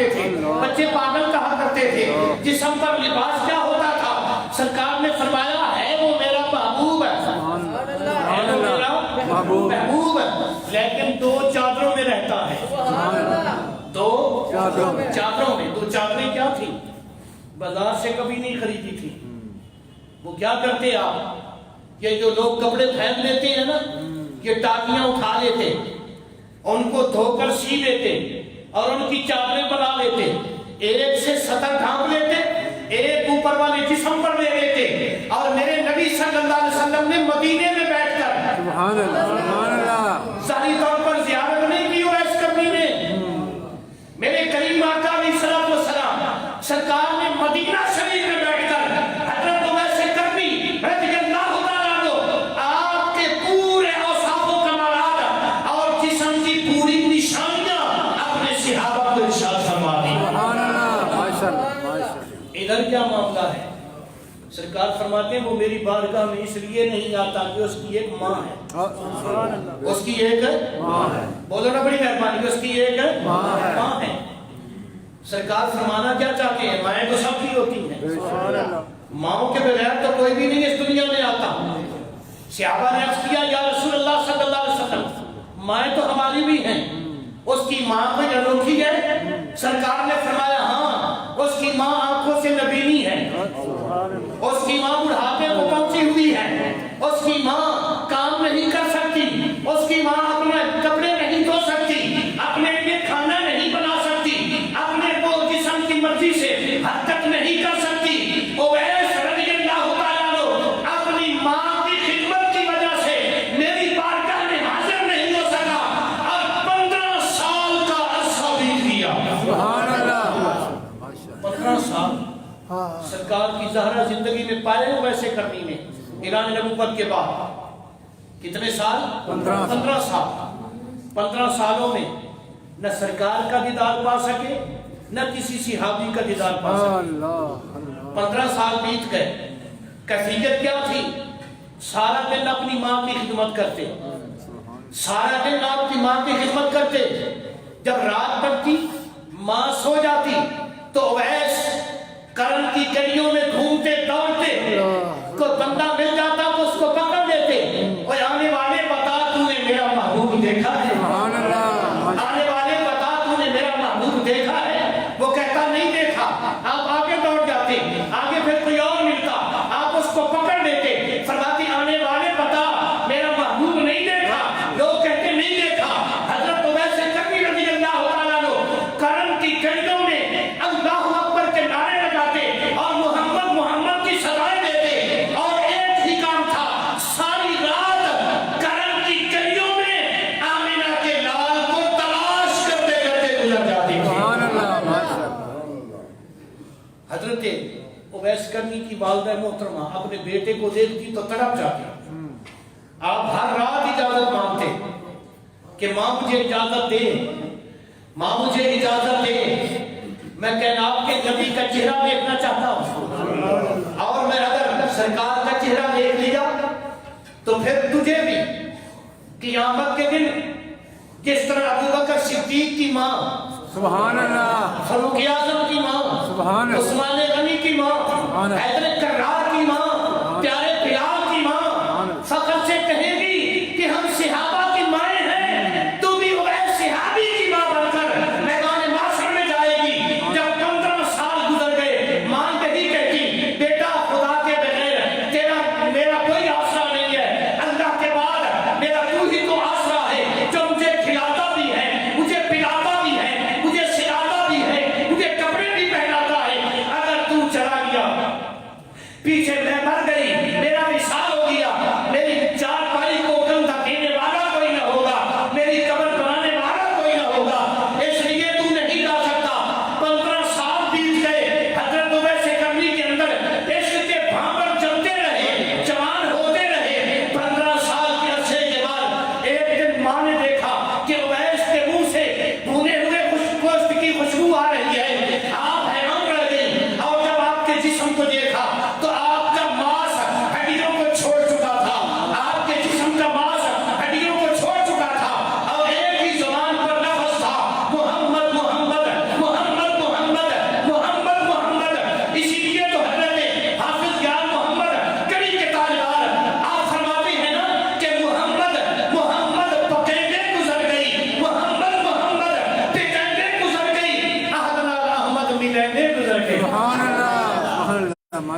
کرتے تھے, بچے پاگل کہا کرتے تھے, جسم پر لباس کیا ہوتا تھا, سرکار نے فرمایا ہے وہ میرا محبوب ہے, ہے وہ میرا محبوب ہے, لیکن 2 چادروں میں رہتا ہے, 2 چادروں میں. 2 چادریں کیا تھی, بازار سے کبھی نہیں خریدی تھی. وہ کیا کرتے آپ, یہ جو لوگ کپڑے پھینک لیتے ہیں نا, یہ ٹاکیاں اٹھا لیتے, ان کو دھو کر سی لیتے اور ان کی چادریں بنا لیتے, ایک سے سطر ڈھانپ لیتے, ایک اوپر والے جسم پر لے لیتے, اور میرے نبی صلی اللہ علیہ وسلم نے مدینے میں بیٹھ کر سبحان اللہ ظاہری طور پر زیارت نہیں کی اویس کرنی نے, میرے کریم آقا علیہ الصلوۃ والسلام سرکار نے مدینہ شریف میں بیٹھ کر حضرت اویس کرنی رضی اللہ تعالیٰ عنہ آپ کے پورے اوصاف و کمالات اور جسم کی پوری نشانیاں اپنے صحابہ کو ارشاد فرما دی. سبحان اللہ ماشاءاللہ ماشاءاللہ. ادھر کیا معاملہ ہے, سرکار فرماتے ہیں وہ میری بارگاہ میں اس لیے نہیں آتا کہ اس کی ایک ماں ہے, اس کی ایک ماں ہے, بولو نا بڑی مہربانی, اس کی ایک ماں ہے. سرکار فرمانا کیا چاہتے ہیں, مائیں تو سب کی ہوتی ہیں, ماؤں کے بغیر تو کوئی بھی نہیں اس دنیا میں آتا. صحابہ نے عرض کیا یا رسول اللہ صلی اللہ علیہ وسلم مائیں تو ہماری بھی ہیں, اس کی ماں کوئی انوکھی ہے؟ سرکار نے فرمایا ہاں, اس کی ماں آنکھوں سے نبینی ہے, اس کی ماں بڑھاپے کو پہنچی ہوئی ہے, اس کی ماں کام نہیں کر سکتی, اس کی ماں اپنے کپڑے نہیں دھو سکتی, اپنے لیے کھانا نہیں بنا سکتی, اپنے کو جسم کی مرضی سے حرکت نہیں کر سکتی. اویس رضی اللہ تعالیٰ عنہ اپنی ماں کی خدمت کی وجہ سے میری بارگاہ میں حاضر نہیں ہو سکا اور 15 سال کا عرصہ بیت گیا. سبحان اللہ 15 سال سرکار کی زہرا زندگی میں پائے ویسے کرنی میں اعلان نبوت کے بعد کتنے سال, 15 سال. 15 سالوں میں نہ سرکار کا دیدار پا سکے نہ کسی صحابی کا دیدار پا سکے. 15 سال بیت گئے. کیفیت کیا تھی, سارا دن اپنی ماں کی خدمت کرتے, سارا دن اپنی ماں کی خدمت کرتے. جب رات پڑتی ماں سو جاتی تو اویس کرن کی گلیوں میں گھومتے دوڑتے, کوئی بندہ مل جاتا تو اس کو پکڑ لیتے, اور آنے والے بتا تو نے میرا محبوب دیکھا ہے, آنے والے بتا تو نے میرا محبوب دیکھا ہے. وہ کہتا نہیں دیکھا, آپ آگے دوڑ جاتے, آگے پھر کوئی اور ملتا, آپ اس کو پکڑ لیتے, فرماتی آنے والے بتا میرا محبوب نہیں دیکھا. لوگ کہتے نہیں دیکھا. حضرت اویس کرنی رضی اللہ تعالیٰ عنہ کرن کی گلیوں میں اللہ اکبر کے نعرے لگاتے اور محمد محمد کی صدائیں دیتے, اور ایک ہی کام تھا, ساری رات کرن کی گلیوں میں آمینہ کے لال کو تلاش کرتے کرتے گزر جاتی تھی. حضرت اویس کرنی کی والدہ محترمہ اپنے بیٹے کو دیکھتی تو تڑپ جاتی. آپ ہر رات اجازت مانگتے کہ ماں مجھے اجازت دے, ماں مجھے اجازت دے, میں کائنات کے نبی کا چہرہ دیکھنا چاہتا ہوں, اور میں اگر سرکار کا چہرہ دیکھ لیا تو پھر تجھے بھی قیامت کے دن جس طرح ابوبکر صدیق کی ماں, سبحان اللہ, فاروق اعظم کی ماں, سبحان اللہ, عثمان غنی کی ماں, حیدر کرار کی ماں, پیارے بلال کی ماں فخر سے کہے گی کہ ہم صحابہ کی مائیں ہیں, تو بھی اویس صحابی کی ماں بن کر میدان محشر میں جائے گی. جب 15 سال گزر گئے ماں یہی کہتی بیٹا خدا کے بغیر تیرا میرا کوئی آسرا نہیں ہے, اللہ کے بعد میرا تو ہی تو آسرا ہے جو مجھے کھلاتا بھی ہے, مجھے پلاتا بھی ہے, مجھے سلاتا بھی ہے, مجھے کپڑے بھی پہناتا ہے. اگر تو چلا گیا پیچھے میں مر گئی, میرا وصال ہو گیا, میری چارپائی کو کندھا دینے والا کوئی نہ ہوگا, میری قبر بنانے والا کوئی نہ ہوگا, اس لیے تو نہیں جا سکتا. 15 سال بیت گئے. حضرت اویس کرنی کے اندر عشق کے بھانپر چلتے رہے, جوان ہوتے رہے. 15 سال کے عرصے کے بعد ایک دن ماں نے دیکھا کہ اویس کے منہ سے بھونے ہوئے گوشت کی خوشبو آ رہی ہے. آپ حیران رہ گئی, اور جب آپ کے جسم کو دیکھا تو آپ کا ماس ہڈیوں کو چھوڑ چکا تھا, آپ کے جسم کا ماس ہڈیوں کو چھوڑ چکا تھا, اور ایک ہی زبان پر لفظ تھا محمد محمد محمد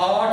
8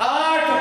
8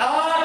8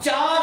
4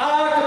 8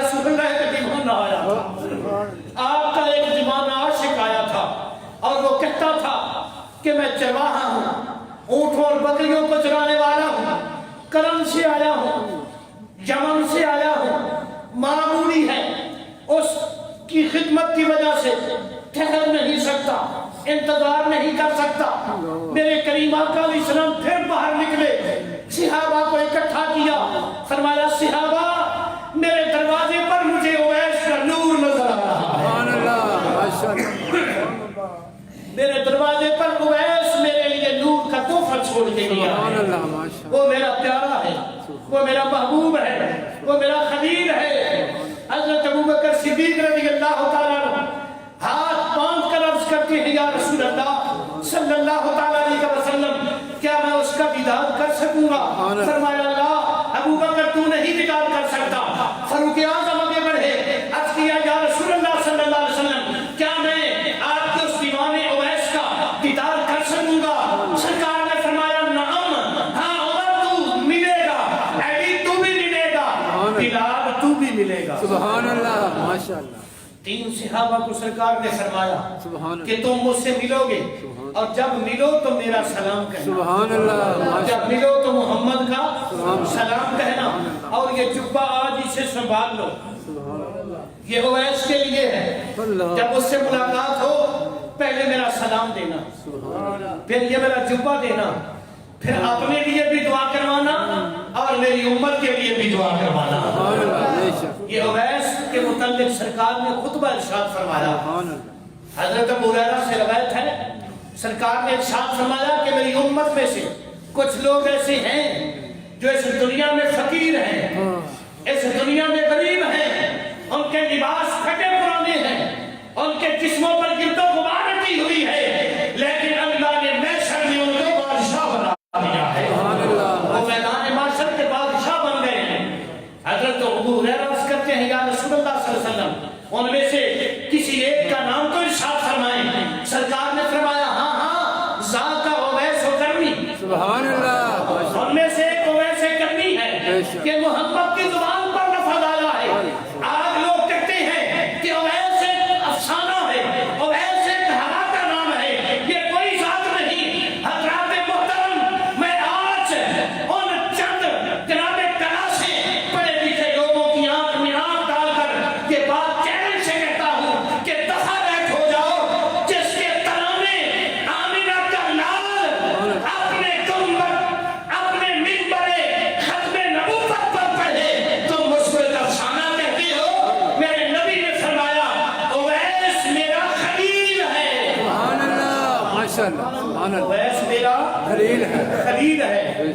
رسول اللہ کا دیوانہ آیا تھا، آپ کا ایک دیوانہ عاشق آیا تھا اور وہ کہتا تھا کہ میں چرواہا ہوں، اونٹوں اور بکریوں کو چرانے والا ہوں، کرم سے آیا ہوں، یمن سے آیا ہوں، معمولی ہے، اس کی خدمت کی وجہ سے ٹھہر نہیں سکتا، انتظار نہیں کر سکتا۔ میرے کریم آقا علیہ السلام پھر باہر نکلے، صحابہ کو اکٹھا کیا، فرمایا صحابہ میرے دروازے پر مجھے اویس کا نور نظر آ رہا ہے، سبحان اللہ ماشاءاللہ میرے دروازے پر اویس میرے لیے نور کا تحفہ چھوڑ کے گیا سبحان ہے، اللہ ماشاءاللہ وہ میرا پیارا ہے، وہ میرا محبوب ہے، وہ میرا خلیل ہے۔ حضرت ابوبکر صدیق رضی اللہ تعالیٰ عنہ ہاتھ باندھ کر عرض کرتے ہیں یا رسول اللہ صلی اللہ تعالیٰ علیہ وسلم کیا میں اس کا دیدار کر سکوں گا؟ فرمایا اللہ ابوبکر تو نہیں دیدار کر سکتا۔ فاروق اعظم آگے بڑھے، عرض کیا یا رسول اللہ صلی اللہ علیہ وسلم کیا میں آپ کے اس دیوانے اویس کا دیدار کر سکوں گا؟ سرکار نے فرمایا نعم، ہاں عمر تو ملے گا، علی تو بھی ملے گا، بلال تو بھی ملے گا۔ سبحان اللہ ماشاءاللہ تین صحابہ کو سرکار نے فرمایا سبحان کہ تم مجھ سے ملو گے اور جب ملو تو میرا سلام کہنا، سبحان اللہ جب ملو تو محمد کا سلام کہنا، اور یہ جبہ آج اسے سنبھال لو، یہ اویس کے لیے ہے، جب اس سے ملاقات ہو پہلے میرا سلام دینا، پھر یہ میرا جبہ دینا، پھر اپنے لیے بھی دعا کروانا اور میری امت کے لیے بھی دعا کروانا۔ یہ اویس کے متعلق سرکار نے خطبہ ارشاد فرمایا۔ حضرت ابو ہریرہ سے روایت ہے سرکار نے ارشاد فرمایا کہ میری امت میں سے کچھ لوگ ایسے ہیں جو اس دنیا میں فقیر ہیں، اس دنیا میں غریب ہیں، ان کے لباس پھٹے پرانے ہیں، ان کے جسموں پر گرد و غبار اٹی ہوئی ہے، لیکن اللہ نے محشر میں ان کو بادشاہ بنا دیا ہے، وہ میدان محشر کے بادشاہ بن گئے ہیں۔ حضرت ابو ہریرہ عرض کرتے ہیں یا رسول اللہ صلی اللہ علیہ وسلم ان میں سے کسی ایک کا نام تو ارشاد فرمائیں۔ سرکار نے فرمایا ہاں ہاں ذات اویس کرنی، سبحان اللہ ان میں سے ایک اویس کرنی ہے کہ محمد کی زبان پر لفظ آیا ہے۔ آج لوگ کہتے ہیں کہ اویس ایک افسانہ ہے، اویس ایک ہوا کا نام ہے، یہ کوئی ذات نہیں۔ حضرات محترم میں آج ان چند جناب کلا سے پڑھے لکھے لوگوں کی آنکھ میں آنکھ ڈال کر یہ بات چیلنج سے کہتا ہوں کہ دفعہ بیٹھ ہو جاؤ، جس کے ترانے آمینہ کا لال اپنے گنبد اپنے منبر ختم نبوت پر پڑھے، تم مجھ کو ایک افسانہ کہتے ہو؟ میرے نبی نے فرمایا اویس میرا خلیل ہے، سبحان اللہ ماشاءاللہ سبحان اللہ اویس میرا خلیل ہے خلیل ہے،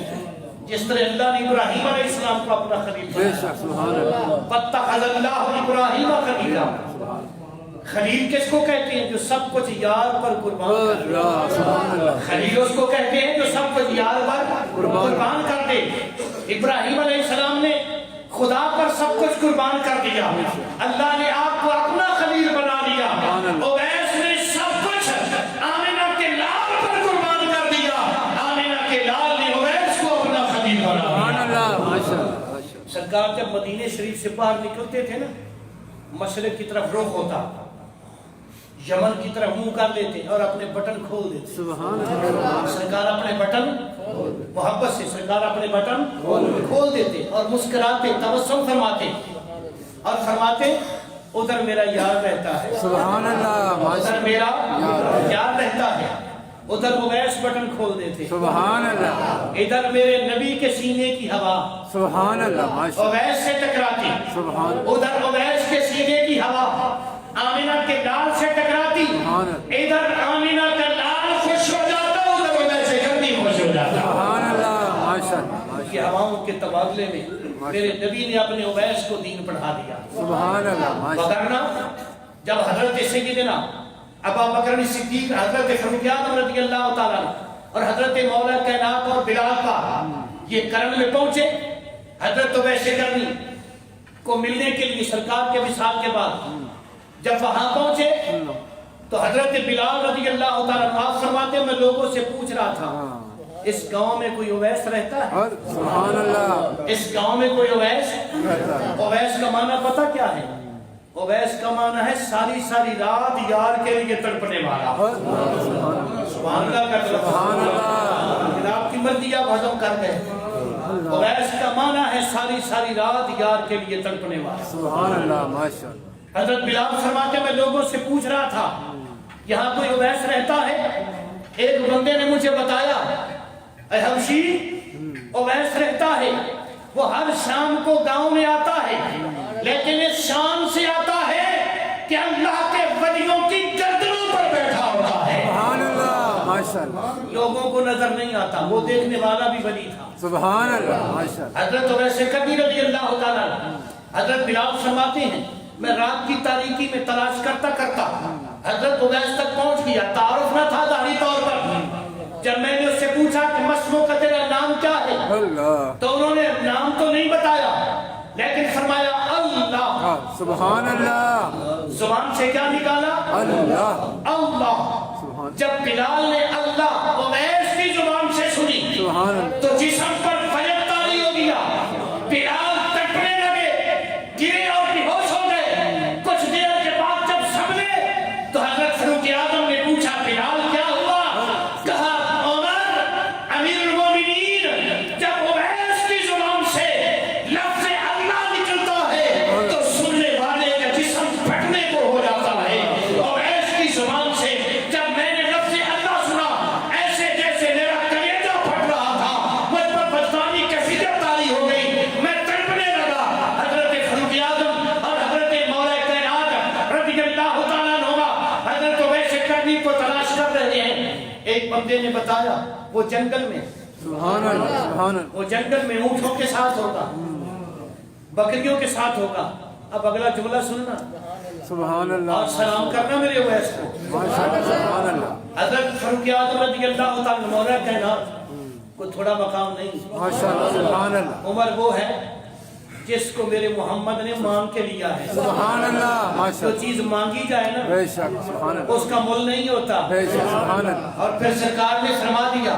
جس طرح اللہ نے ابراہیم علیہ السلام کو اپنا خلیل بے بنایا۔ شک سبحان اللہ فَاتَّخَذَ اللَّهُ إِبْرَاهِيمَ خَلِيلًا، خلیل کس کو کہتے ہیں؟ جو سب کچھ یار پر قربان کر دے۔ اللہ سبحان اللہ خلیل اس کو کہتے ہیں جو سب کچھ یار پر قربان کر دے۔ ابراہیم علیہ السلام نے خدا پر سب کچھ قربان کر دیا، اللہ نے آپ کو اپنا خلیل بنا لیا۔ اویس نے سب کچھ آمینہ کے لال پر قربان کر دیا، آمینہ کے لال نے اویس کو اپنا خلیل بنا سبحان لیا۔ اللہ ماشاءاللہ سرکار جب مدینہ شریف سے باہر نکلتے تھے نا، مشرق کی طرف رخ ہوتا، یمن کی طرف منہ کر لیتے اور اپنے بٹن کھول دیتے۔ سبحان اللہ سرکار اپنے بٹن محبت سے سرکار اپنے بٹن کھول دیتے اور مسکراتے، تبسم فرماتے اور فرماتے ادھر میرا یار رہتا ہے، سبحان اللہ ادھر میرا یار رہتا ہے۔ ادھر اویس بٹن کھول دیتے، سبحان اللہ ادھر میرے نبی کے سینے کی ہوا سبحان اللہ ماشاءاللہ اویس سے ٹکراتی، سبحان ادھر اویس کے سینے کی ہوا آمینہ کے لال سے ٹکراتی، ادھر آمینہ کا لال خوش ہو جاتا، ادھر اویس کرنی خوش ہو جاتا۔ سبحان اللہ ماشاءاللہ یہ ہواؤں کے تبادلے میں میرے نبی نے اپنے اویس کو دین پڑھا دیا۔ سبحان اللہ ماشاءاللہ وگرنہ جب حضرت سیدنا ابو بکر صدیق، حضرت فاروق اعظم رضی اللہ تعالیٰ اور حضرت مولا کائنات اور بلال کا یہ کرن میں پہنچے، حضرت اویس کرنی کو ملنے کے لیے سرکار کے وصال کے بعد جب وہاں پہنچے تو حضرت بلال رضی اللہ تعالیٰ آپ فرماتے ہیں میں لوگوں سے پوچھ رہا تھا اس گاؤں میں کوئی اویس رہتا ہے؟ سبحان اللہ. اس گاؤں میں کوئی اویس؟ اویس کا معنی پتہ کیا ہے؟ اویس کا معنی ہے ساری ساری رات یار کے لیے تڑپنے والا. سبحان اللہ کا سبحان اللہ. آپ کی مرضی آپ ہضم کر گئے. اویس کا معنی ہے ساری ساری رات یار کے لیے تڑپنے والا. سبحان اللہ. ماشاءاللہ. حضرت بلال فرماتے میں لوگوں سے پوچھ رہا تھا یہاں کوئی اویس رہتا ہے؟ ایک بندے نے مجھے بتایا اے حبشی اویس رہتا ہے. وہ ہر شام کو گاؤں میں آتا ہے لیکن اس شام سے آتا ہے کہ اللہ کے ولیوں کی گردنوں پر بیٹھا ہوتا ہے. سبحان اللہ. ماشاءاللہ. لوگوں کو نظر نہیں آتا. وہ دیکھنے والا بھی ولی تھا. سبحان اللہ. ماشاءاللہ. حضرت اویس کرنی رضی اللہ تعالیٰ حضرت بلال فرماتے ہیں میں رات کی تاریکی میں تلاش کرتا کرتا حضرت اویس تک پہنچ گیا. تعارف نہ تھا ظاہری طور پر. جب میں نے اس سے پوچھا کہ مسمو کا تیرا نام کیا ہے تو انہوں نے نام تو نہیں بتایا لیکن فرمایا اللہ. سبحان اللہ. زبان سے کیا نکالا؟ اللہ. اللہ. جب بلال نے اللہ اویس کی زبان سے سنی تو جسم پر فجر طاری ہو گیا. بلال تڑپنے لگے گرے اور بے ہوش ہو گئے. کچھ دیر کے بعد جب سمجھے تو حضرت فاروق اعظم نے پوچھا بلال کیا ہوا؟ کہا عمر امیر المومنین جب اویس کی زبان سے لفظ اللہ نکلتا ہے تو سننے والے کا جسم پھٹنے کو ہو جاتا ہے. اویس کی زبان سے جب میں نے لفظ اللہ سنا ایسے جیسے میرا کلیجہ پھٹ رہا تھا. مجھ پر بدنامی کی فکر طاری ہو گئی. میں تڑپنے لگا. حضرت فاروق اعظم اور حضرت مولا کائنات رضی اللہ تعالیٰ عنہما حضرت اویس کرنی کو تلاش کر رہے ہیں. ایک بندے نے بتایا وہ جنگل میں سبحان اللہ. سبحان اللہ. وہ جنگل میں اونٹوں کے ساتھ ہوگا بکریوں کے ساتھ ہوگا. اب اگلا جملہ سننا سبحان اللہ. اور سلام کرنا میرے اویس کو. ماشاءاللہ. سبحان اللہ. حضرت فاروق اعظم رضی اللہ تعالیٰ مولا کائنات کو تھوڑا مقام نہیں. ماشاءاللہ. سبحان اللہ. عمر وہ ہے جس کو میرے محمد نے مانگ کے لیا ہے. سبحان اللہ. جو ماشاءاللہ. چیز مانگی جائے نا بے شک. سبحان اللہ. اس کا مول نہیں ہوتا. بے شک. سبحان اللہ. اور پھر سرکار نے فرما دیا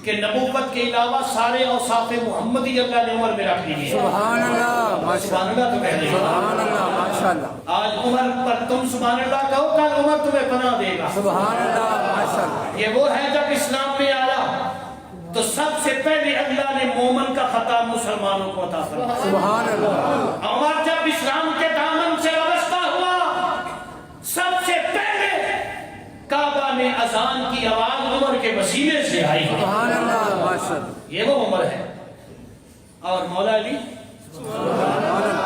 کہ نبوت کے علاوہ سارے اوصاف محمدی اللہ نے عمر میں رکھ لیے. سبحان اللہ. ماشاءاللہ. سبحان اللہ تو کہہ دیں. سبحان اللہ. ماشاءاللہ. آج عمر پر تم سبحان اللہ کہو کل عمر تمہیں پناہ دے گا. سبحان اللہ. ماشاءاللہ. یہ وہ ہے جب اسلام میں آیا تو سب سے پہلے اللہ نے مومن کا خطاب مسلمانوں کو عطا فرمایا. سبحان اللہ. عمر جب اسلام کے دامن سے وابستہ ہوا سب سے پہلے کعبہ میں اذان کی آواز عمر کے وسیلے سے آئی. سبحان اللہ. ماشاءاللہ. یہ وہ عمر ہے. اور مولا علی سبحان اللہ.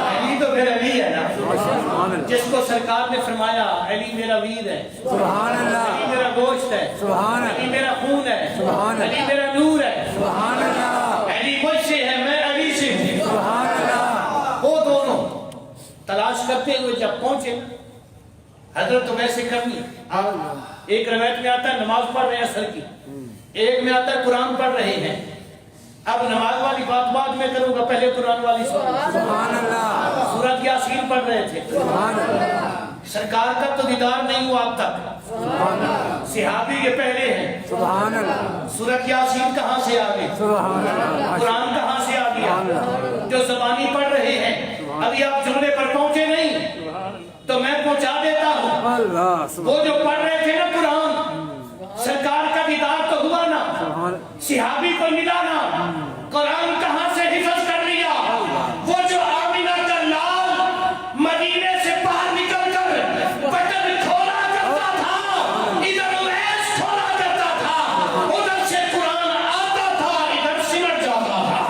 علی تو پھر علی ہے نا سبحان اللہ. جس کو سرکار نے فرمایا علی میرا ویر ہے. سبحان اللہ. علی میرا گوشت ہے. سبحان علی اللہ. میرا خون ہے. سبحان علی میرا نور ہے. سبحان اللہ. علی مجھ سے ہے میں علی سے ہوں. سبحان اللہ. وہ دونوں تلاش کرتے ہوئے جب پہنچے حضرت اویس کرنی ایک روایت میں آتا ہے نماز پڑھ رہے ہیں عصر کی. ایک میں آتا ہے قرآن پڑھ رہے ہیں. اب نماز والی بات بعد میں کروں گا پہلے قرآن والی سبحان اللہ. سورۃ یاسین پڑھ رہے تھے. سبحان اللہ. سرکار کا تو دیدار نہیں ہوا اب تک. سبحان اللہ. صحابی یہ پہلے ہیں. سبحان اللہ. سورۃ یاسین کہاں سے آ گئی؟ سبحان اللہ. قرآن کہاں سے آ گیا؟ جو زبانی پڑھ رہے ہیں ابھی آپ جملے پر پہنچے نہیں تو میں پہنچا دیتا ہوں. اللہ. وہ جو پڑھ رہے تھے نا قرآن سرکار کا دیدار تو ہوا نا صحابی کو ملا نا. قرآن کہاں سے حفظ کر لیا؟ وہ جو آمینہ کا لال مدینے سے باہر نکل کر بٹن کھولا کرتا تھا ادھر اویس کھولا کرتا تھا. ادھر سے قرآن آتا تھا ادھر سمٹ جاتا تھا.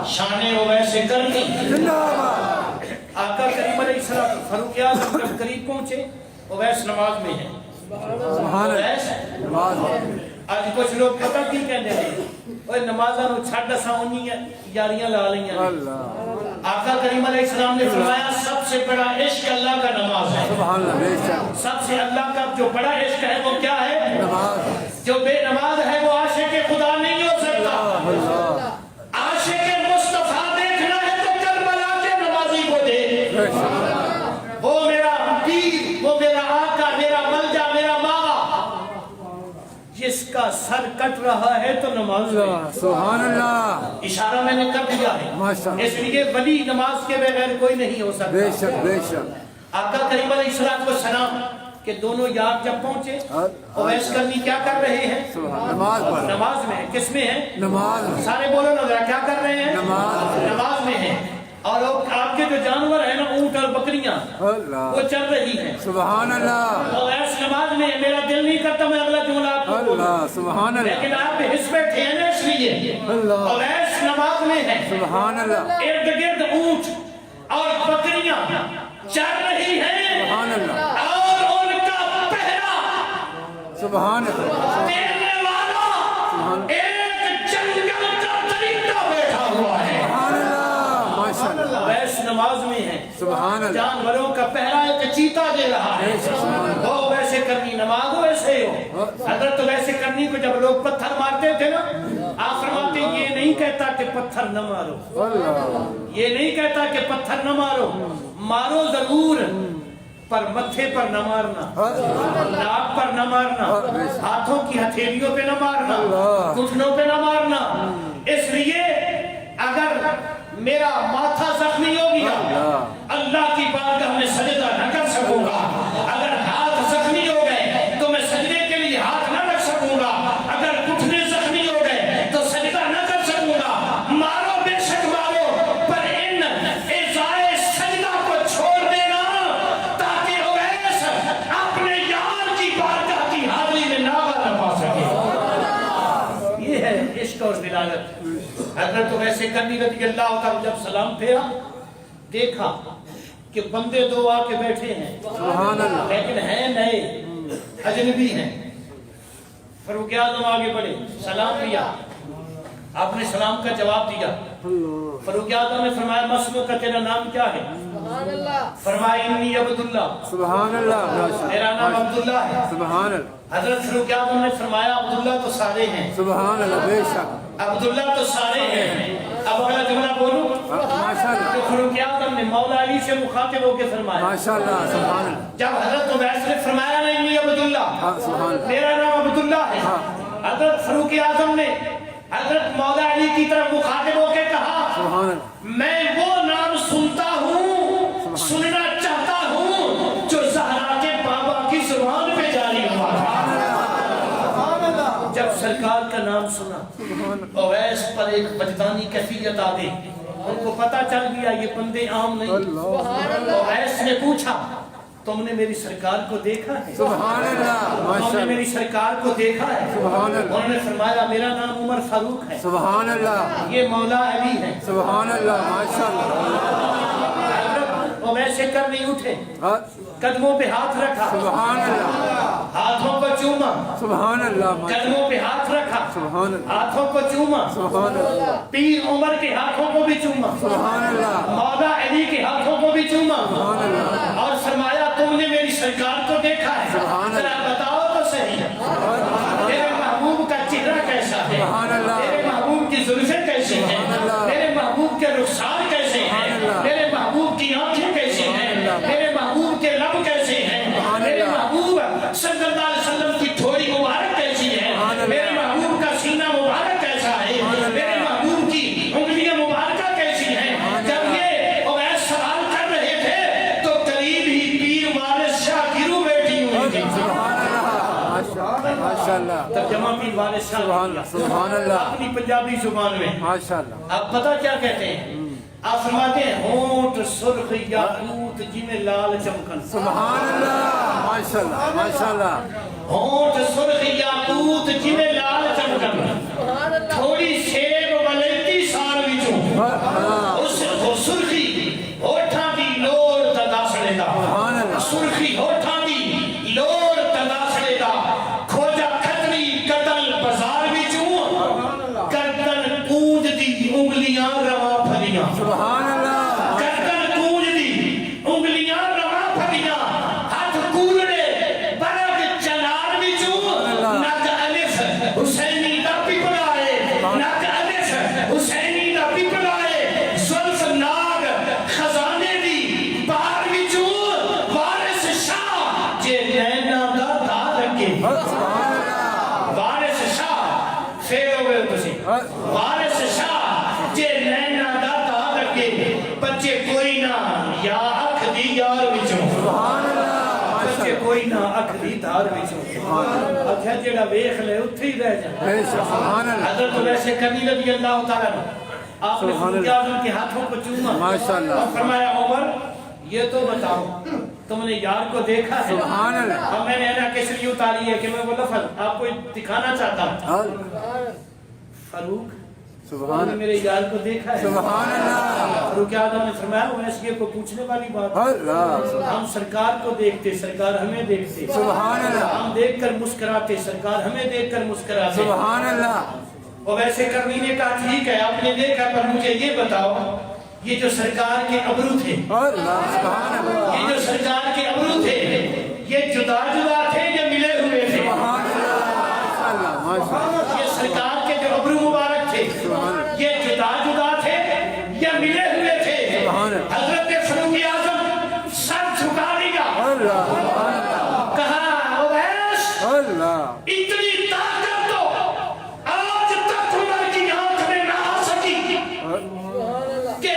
شان اویس کرنی. آقا کریم علیہ السلام فاروق اعظم جب قریب پہنچے اویس نماز میں ہے. اویس آج کچھ لوگ پتہ کی کہنے ہیں اوے نمازاں نو چھڈ اساں اونی یاریاں لا لئیاں. آقا کریم علیہ السلام نے فرمایا سب سے بڑا عشق اللہ کا نماز ہے. سبحان اللہ بے شک سب سے اللہ کا جو بڑا عشق ہے وہ کیا ہے؟ نماز. جو بے نماز ہے وہ عاشق خدا نہیں ہو سکتا. اللہ عاشق مصطفیٰ دیکھنا ہے تو کربلا کے نمازی کو دیکھ. بے شک وہ میرا پیر، وہ میرا آقا، میرا ملجا، میرا ماں، جس کا سر کٹ رہا ہے تو نماز میں. اللہ سبحان اللہ اشارہ میں نے کر دیا ہے. ماشاء اللہ. اس لیے ولی نماز کے بغیر کوئی نہیں ہو سکتا. بے شک بے شک. آقا کریم علیہ السلام کہ دونوں یار جب پہنچے اویس کرنی کیا کر رہے ہیں؟ سبحان نماز پڑھ. نماز میں ہے. کس میں ہے؟ نماز. سارے بولو نا ذرا، کیا کر رہے ہیں؟ نماز. نماز میں ہے. اور آپ کے جو جانور ہیں نا، اونٹ اور بکریاں، اللہ وہ چل رہی ہیں. سبحان اللہ. اویس نماز میں ہے. میرا دل نہیں کرتا میں اگلا جملہ آپ کو بولوں، اللہ سبحان اللہ. لیکن آپ حص بیٹھے ہیں نا اس لیے. اللہ اویس نماز میں ہے. سبحان اللہ. ارد گرد اونٹ اور بکریاں چل رہی ہیں سبحان اللہ. اور ان کا پہرا سبحان اللہ. دینے والا ایک جنگل کا درندہ بیٹھا ہوا ہے. سبحان اللہ ماشاء اللہ. ویس نماز میں ہے. سبحان اللہ. جانوروں کا پہرا ایک چیتا دے رہا ہے. وہ ویسے کرنی نماز ہو ایسے ہو. حضرت ویسے کرنی کو جب لوگ پتھر مارتے تھے نا، آپ فرماتے یہ نہیں کہتا کہ پتھر نہ مارو، اللہ یہ نہیں کہتا کہ پتھر نہ مارو، مارو ضرور پر متھے پر نہ مارنا، ناک پر نہ مارنا، ہاتھوں کی ہتھیلیوں پہ نہ مارنا، گھٹنوں پہ نہ مارنا. اس لیے اگر میرا ماتھا زخمی ہو گیا اللہ کی بارگاہ میں سجدہ نہ کر سکوں گا. اگر ہاتھ زخمی ہو گئے تو میں سجدے کے لیے ہاتھ نہ رکھ سکوں گا. اگر گھٹنے زخمی ہو گئے تو سجدہ نہ کر سکوں گا. مارو بے شک مارو، پر ان اعضائے سجدہ کو چھوڑ دینا تاکہ اویس اپنے یار کی بارگاہ کی حاضری میں ناغہ نہ پا سکے. یہ ہے عشق اور دلالت. حضرت ویسے کرنی رضی اللہ تعالیٰ جب سلام پھیرا، دیکھا کہ بندے دو آ کے بیٹھے ہیں، سبحان اللہ. لیکن ہیں نئے، اجنبی ہیں. فاروق اعظم آگے بڑھے، سلام لیا، آپ نے سلام کا جواب دیا. فاروق اعظم نے فرمایا مسلو کا تیرا نام کیا ہے؟ فرمایا انی عبداللہ، سبحان اللہ. میرا نام عبداللہ ہے. سبحان اللہ. حضرت فاروق اعظم نے فرمایا عبداللہ تو سارے ہیں، سبحان اللہ بے شک. عبداللہ تو سارے ہیں. اب اگلا جملہ بولوں. ماشاء اللہ. تو فاروق اعظم نے مولا علی سے مخاطب ہو کے فرمایا، ماشاء اللہ. سبحان اللہ. جب حضرت اویس نے فرمایا نہیں عبداللہ، سبحان اللہ. میرا نام عبداللہ ہے، حضرت فاروق اعظم نے حضرت مولا علی کی طرف مخاطب ہو کے کہا سبحان اللہ. میں وہ نام سنتا ہوں، سننا چاہتا ہوں جو زہرا کے بابا کی زبان پہ جاری ہوا تھا. جب سرکار کا نام سنا اویس پر ایک وجدانی کیفیت آ گئی. ان کو پتا چل گیا یہ بندے عام نہیں. اویس نے پوچھا تم نے میری سرکار کو دیکھا ہے؟ سبحان اللہ. تم ماشاء نے اللہ. میری سرکار کو دیکھا ہے؟ سبحان اللہ. انہوں نے فرمایا میرا نام عمر فاروق ہے، سبحان اللہ. یہ مولا علی ہے. سبحان اللہ. ماشاء اللہ. حضرت اویس کر نہیں اٹھے، قدموں پہ ہاتھ رکھا، سبحان اللہ. ہاتھوں کو چوما، سبحان اللہ. قدموں پہ ہاتھ رکھا، سبحان اللہ. ہاتھوں کو چوما، سبحان اللہ. پیر عمر کے ہاتھوں کو بھی چوما، سبحان اللہ. مولا علی کے ہاتھوں کو بھی چوما، سبحان اللہ. اور فرمایا تم نے میری سرکار کو دیکھا ہے؟ سبحان اللہ. ذرا بتاؤ تو صحیح میرے محبوب کا چہرہ کیسا ہے؟ سبحان اللہ. میرے محبوب کی زلفیں کیسی ہیں؟ سبحان اللہ. میرے محبوب کے رخسار کیسے ہیں؟ سبحان اللہ. میرے محبوب کی آنکھیں کیسی ہیں؟ میرے محبوب کے لب کیسے ہیں؟ سبحان میرے اللہ. محبوب صلی اللہ علیہ وسلم کی تھوڑی مبارک کیسی ہے؟ سبحان اللہ. میرے محبوب کا سینہ مبارک کیسا ہے؟ سبحان اللہ. میرے محبوب کی انگلیاں مبارکہ کیسی ہیں؟ جب یہ اویس سوال کر رہے تھے تو قریب ہی پیر وارث شاہ کی روح بیٹھی ہوئی تھی. سبحان اللہ. ماشاء اللہ. ترجمہ پیر وارث شاہ سبحان اللہ. سبحان اللہ. اپنی پنجابی زبان میں. ماشاء اللہ. آپ پتہ کیا کہتے ہیں؟ آپ فرماتے ہیں ہونٹ سرخ یاقوت جنہیں لال چمکن. سبحان اللہ. ماشاء اللہ. ماشاء اللہ. ہونٹ سرخ یاقوت جنہیں لال چمکن، تھوڑی سیب ولیتی سار وچوں اس سرخی ہوٹھاں دی لوڑ تدا سڑے دا. سبحان اللہ. سرخی ہوٹھاں دی لوڑ تدا سڑے دا. کھوجا کھتری قتل بازار وچوں گردن پوند دی انگلیاں رواں پھلیاں. سبحان اللہ. وارث شاہ جے نینا داتا لگے بچے کوئی نہ یا اکھ دی یار وچوں بچے کوئی نہ اکھ دی دار وچوں اکھا جڑا ویکھ لے اتھے ہی رہ جائے حضرت ویسے کرنی رضی اللہ تعالیٰ عنہ آپ نے فاروق اعظم کے ہاتھوں کو چوما اور فرمایا عمر یہ تو بتاؤ تم نے یار کو دیکھا ہے اور میں نے اینا کیسے لیے اتاری ہے کہ میں وہ لفظ آپ کو دکھانا چاہتا ہوں فاروق تم نے میرے یار کو دیکھا ہے فاروق اعظم نے فرمایا وہ ایسے کو پوچھنے والی بات ہم سرکار کو دیکھتے سرکار ہمیں دیکھتے ہم دیکھ کر مسکراتے سرکار ہمیں دیکھ کر مسکراتے اور ویسے کرنی نے کہا ٹھیک ہے آپ نے دیکھا پر مجھے یہ بتاؤ یہ جو سرکار کے ابرو تھے یہ جو سرکار کے ابرو تھے یہ جدا جدا تھے یا ملے ہوئے تھے یہ سرکار کے جو ابرو مبارک تھے یہ جدا جدا تھے یا ملے ہوئے تھے حضرت فاروق اعظم سر جھکا دیا کہا اویس اتنی طاقت تو آج تک عمر کی آنکھ میں نہ آ سکی کہ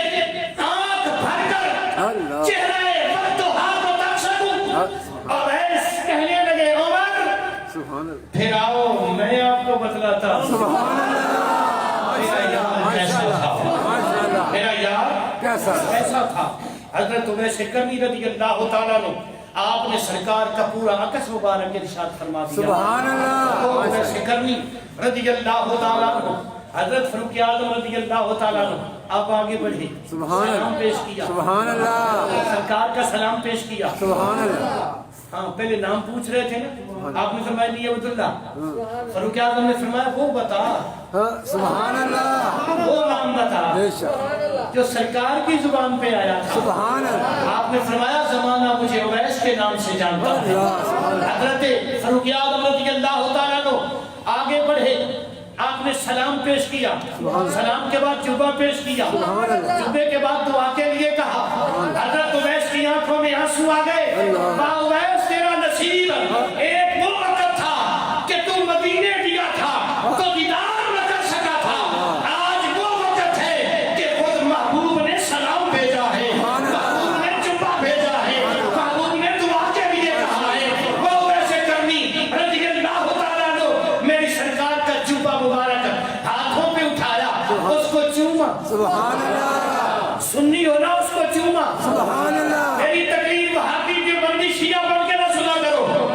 آنکھ بھر کر چہرے وقت و ہاتھ کو تک سکوں اویس کہنے لگے عمر پھر آؤ میں آپ کو بتلاتا میرا یار کیسا تھا حضرت ویسے کرنی رضی اللہ تعالیٰ عنہ آپ نے سرکار کا پورا عکس مبارک ارشاد فرما دیا سبحان اللہ ویسے کرنی رضی اللہ تعالیٰ عنہ حضرت فاروق اعظم رضی اللہ تعالیٰ عنہ آپ آگے بڑھے سلام پیش کیا سبحان اللہ سرکار کا سلام پیش کیا سبحان اللہ ہاں پہلے نام پوچھ رہے تھے نا آپ نے فرمایا نہیں عبداللہ فاروق اعظم نے فرمایا وہ بتا سبحان اللہ وہ نام بتا جو سرکار کی زبان پہ آیا تھا سبحان اللہ آپ نے فرمایا زمانہ مجھے اویس کے نام سے جانتا ہے حضرت فاروق اعظم رضی اللہ تعالیٰ عنہ آگے بڑھے آپ نے سلام پیش کیا سلام کے بعد جبہ پیش کیا جبے کے بعد دعا کے لیے کہا حضرت اویس کی آنکھوں میں آنسو آ گئے اویس تیرا نصیب ایک وہ وقت تھا کہ تو مدینے دیا تھا تو دیدار نہ کر سکا تھا آج وہ وقت ہے کہ خود محبوب نے سلام بھیجا ہے محبوب نے جبہ بھیجا ہے محبوب نے دعا کے لیے کہا ہے وہ ویسے کرنی رضی اللہ تعالیٰ عنہ میری سرکار کا جبہ مبارک ہاتھوں پہ اٹھایا اس کو چوما سبحان اللہ سنی ہو نا اس کو چوما سبحان اللہ میری تقریر وہابی کی بندی شیعہ بن کے نہ سنا کرو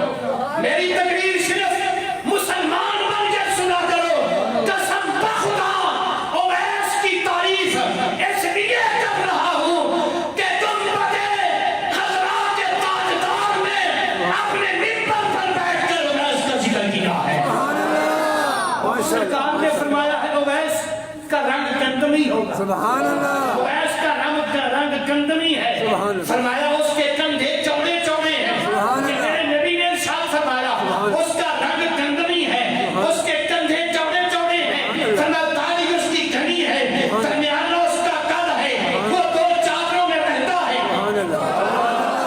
میری تقریر صرف مسلمان بن کے سنا کرو قسم بخدا اویس کی تعریف اس لیے کر رہا ہوں کہ تم بڑے حضرات تاجدار نے اپنے منبر پر بیٹھ کر اویس کا ذکر کیا ہے سرکار نے فرمایا ہے اویس کا رنگ گندمی ہوگا سبحان اللہ اویس کا رنگ گندمی ہے فرمایا اس کے کندھے چوڑے چوڑے ہیں میرے نبی نے ارشاد فرمایا اس کا رنگ گندمی ہے اس کے کندھے چوڑے چوڑے ہیں فرمایا داڑھی اس کی گھنی ہے درمیانہ اس کا قد ہے وہ دو چادروں میں رہتا ہے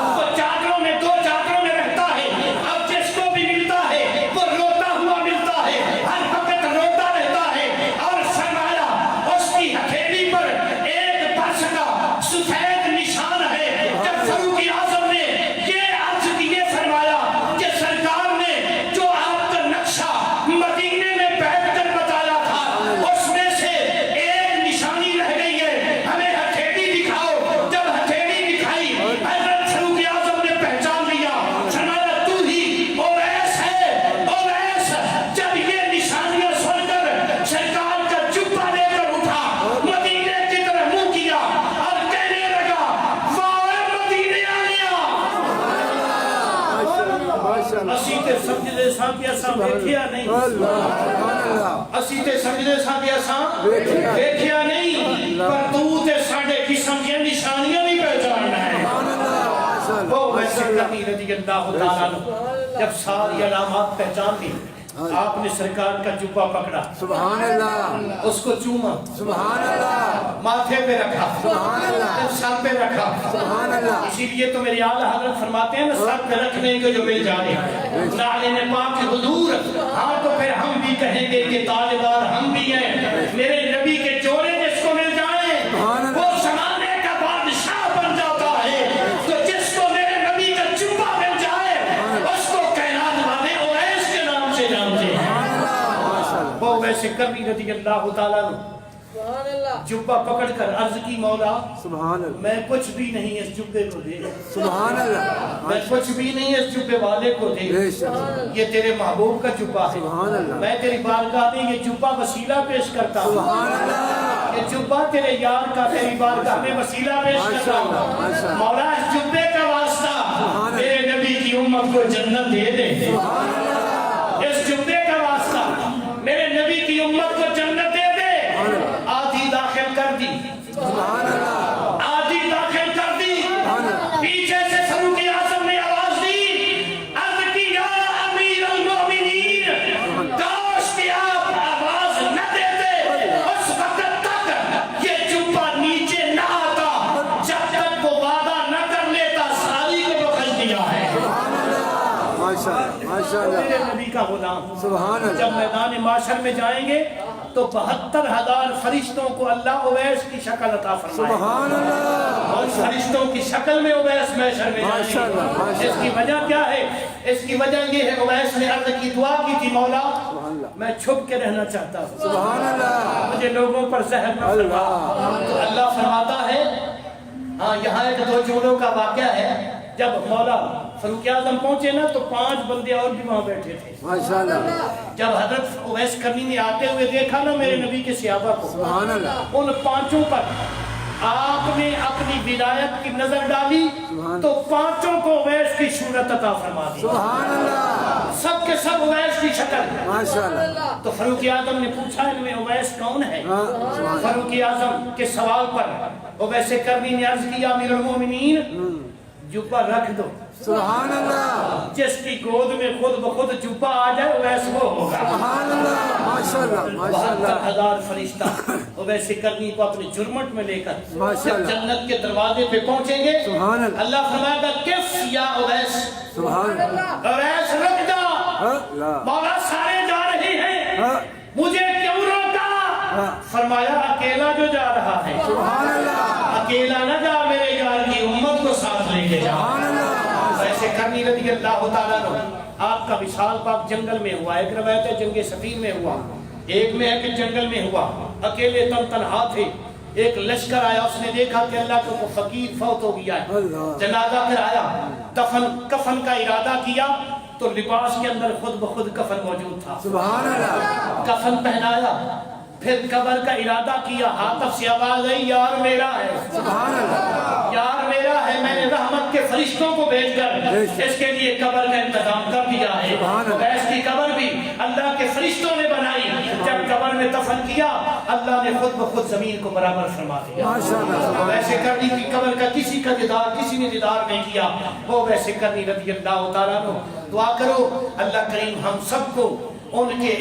وہ چادروں میں دو چادروں میں رہتا ہے اب جس کو بھی ملتا ہے وہ روتا ہوا ملتا ہے ہر وقت روتا رہتا ہے اور فرمایا اس کی ہتھیلی پر ایک برس کا سفید نشان ہے جب فاروق اعظم نے یہ عرض کیے فرمایا کہ سرکار نے جو آپ کا نقشہ مدینے میں بیٹھ کر بتایا تھا اس میں سے ایک نشانی رہ گئی ہے ہمیں ہتھیلی دکھاؤ جب ہتھیلی دکھائی حضرت فاروق اعظم نے پہچان لیا فرمایا تو ہی اویس ہے اویس جب یہ نشانیاں سن کر سرکار کا جبہ لے کر اٹھا مدینے کی طرف منہ کیا اور کہنے لگا واہ مدینے آلیا اسی تے سمجھدے ساں کہ اساں ویکھیا نہیں اسی تے سمجھدے ساں کہ اساں ویکھیا نہیں پر تو تے ساڈے قسم دی نشانیاں نہیں پہچاننا ہے وہ ویسے کرنی رضی اللہ تعالیٰ عنہ جب ساری علامات پہچان لی آپ نے سرکار کا جبہ پکڑا سبحان اللہ اس کو چوما سبحان اللہ ماتھے پہ رکھا سبحان اللہ سر پہ رکھا سبحان اللہ اسی لیے تو میری اعلیٰ حضرت فرماتے ہیں نا سر پہ رکھنے کو جو مل جانے نالے نے پاک حضور ہاں تو پھر ہم بھی کہیں گے کہ تاجدار ہم بھی ہیں ویسے کرنی رضی اللہ تعالیٰ عنہ جبہ پکڑ کر عرض کی مولا سبحان اللہ میں کچھ بھی نہیں اس جبے کو دے، سبحان اللہ میں کچھ بھی نہیں اس جبے والے کو دے، بے شک یہ تیرے محبوب کا جبہ ہے، سبحان اللہ میں تیری بارگاہ میں یہ جبہ وسیلہ پیش کرتا ہوں، سبحان اللہ یہ جبہ تیرے یار کا تیری بارگاہ میں وسیلہ پیش کرتا ہوں، مولا اس جبے کا واسطہ میرے نبی کی امت کو جنت دے دے، اس جبے کا واسطہ میرے نبی کی امت کو جنت دے دے، آدھی داخل کر دی، سبحان اللہ آدھی داخل کر دی، پیچھے سے فاروق اعظم نے آواز دی، عرض کی یا امیر المومنین، کاش کہ آپ آواز نہ دیتے، اس وقت تک یہ جبہ نیچے نہ آتا جب تک وہ وعدہ نہ کر لیتا ساری کو بخش دیا ہے۔ ماشاء اللہ ماشاء میرے اللہ نبی کا غلام سبحان اللہ جب میدان معاشر میں جائیں گے تو 72,000 فرشتوں کو اللہ اویس کی شکل عطا فرمائے، سبحان اللہ اور فرشتوں کی شکل میں اویس محشر میں جائیں ماشاء اللہ، گے۔ ماشاء اس کی وجہ کیا ہے؟ اس کی وجہ یہ ہے اویس نے عرض کی دعا کی تھی مولا میں چھپ کے رہنا چاہتا ہوں، سبحان اللہ مجھے لوگوں پر زہر نہ فرما، تو اللہ فرماتا ہے ہاں یہاں ایک دو جملوں کا واقعہ ہے، جب مولا فاروق اعظم پہنچے نا تو 5 بندے اور بھی وہاں بیٹھے تھے، ماشاء اللہ جب حضرت اویس کرنی نے آتے ہوئے دیکھا نا میرے نبی کے صحابہ کو، سبحان اللہ ان 5 پر آپ نے اپنی ولایت کی نظر ڈالی تو 5 کو اویس کی صورت عطا فرما دی، سبحان اللہ سب کے سب اویس کی شکل۔ ماشاء اللہ تو فاروق اعظم نے پوچھا ان میں اویس کون ہے؟ ہاں سبحان فاروق اعظم کے سوال پر اویس کرنی نے عرض کیا امیر المومنین جبہ رکھ دو، سبحان اللہ جس کی گود میں خود بخود جبہ آ جائے اویس وہ ہوگا۔ سبحان اللہ ماشاء اللہ ماشاء اللہ 72,000 فرشتہ اویس کرنی کو اپنے جرمٹ میں لے کر ماشاء جب اللہ جنت کے دروازے پہ پہنچیں گے سبحان اللہ اللہ فرمائے گا کف یا اویس، سبحان اللہ اویس رک جا، اللہ مولا سارے جا رہے ہیں ہاں مجھے کیوں روکا؟ فرمایا اکیلا جو جا رہا ہے سبحان اللہ اکیلا نہ جا، میرے یار کی امت کو ساتھ لے کے جا۔ سبحان اللہ ایسے کرنی رضی اللہ تعالیٰ عنہ آپ کا وصال پاک جنگل میں ہوا، ایک روایت ہے جنگ صفین میں ہوا، ایک میں ہے کہ جنگل میں ہوا، اکیلے تنہا تھے، ایک لشکر آیا، اس نے دیکھا کہ اللہ کا کوئی فقیر فوت ہو گیا ہے، جنازہ پھر آیا، کفن کا ارادہ کیا تو لباس کے اندر خود بخود کفن موجود تھا، سبحان اللہ کفن پہنایا، پھر قبر کا ارادہ کیا، حاطف سے آواز آئی یار میرا ہے، سبحان اللہ یار میرا ہے، میں نے رحمت کے فرشتوں کو بھیج کر اس کے لیے قبر کا انتظام کر دیا ہے، اویس کی قبر بھی اللہ کے فرشتوں نے بنائی، جب قبر میں دفن کیا اللہ نے خود بخود زمین کو برابر فرما دیا۔ ماشاء اللہ ویسے کرنی کی قبر کا کسی کا دیدار کسی نے دیدار نہیں کیا، وہ ویسے کرنی رضی اللہ تعالیٰ عنہ۔ دعا کرو اللہ کریم ہم سب کو ان کے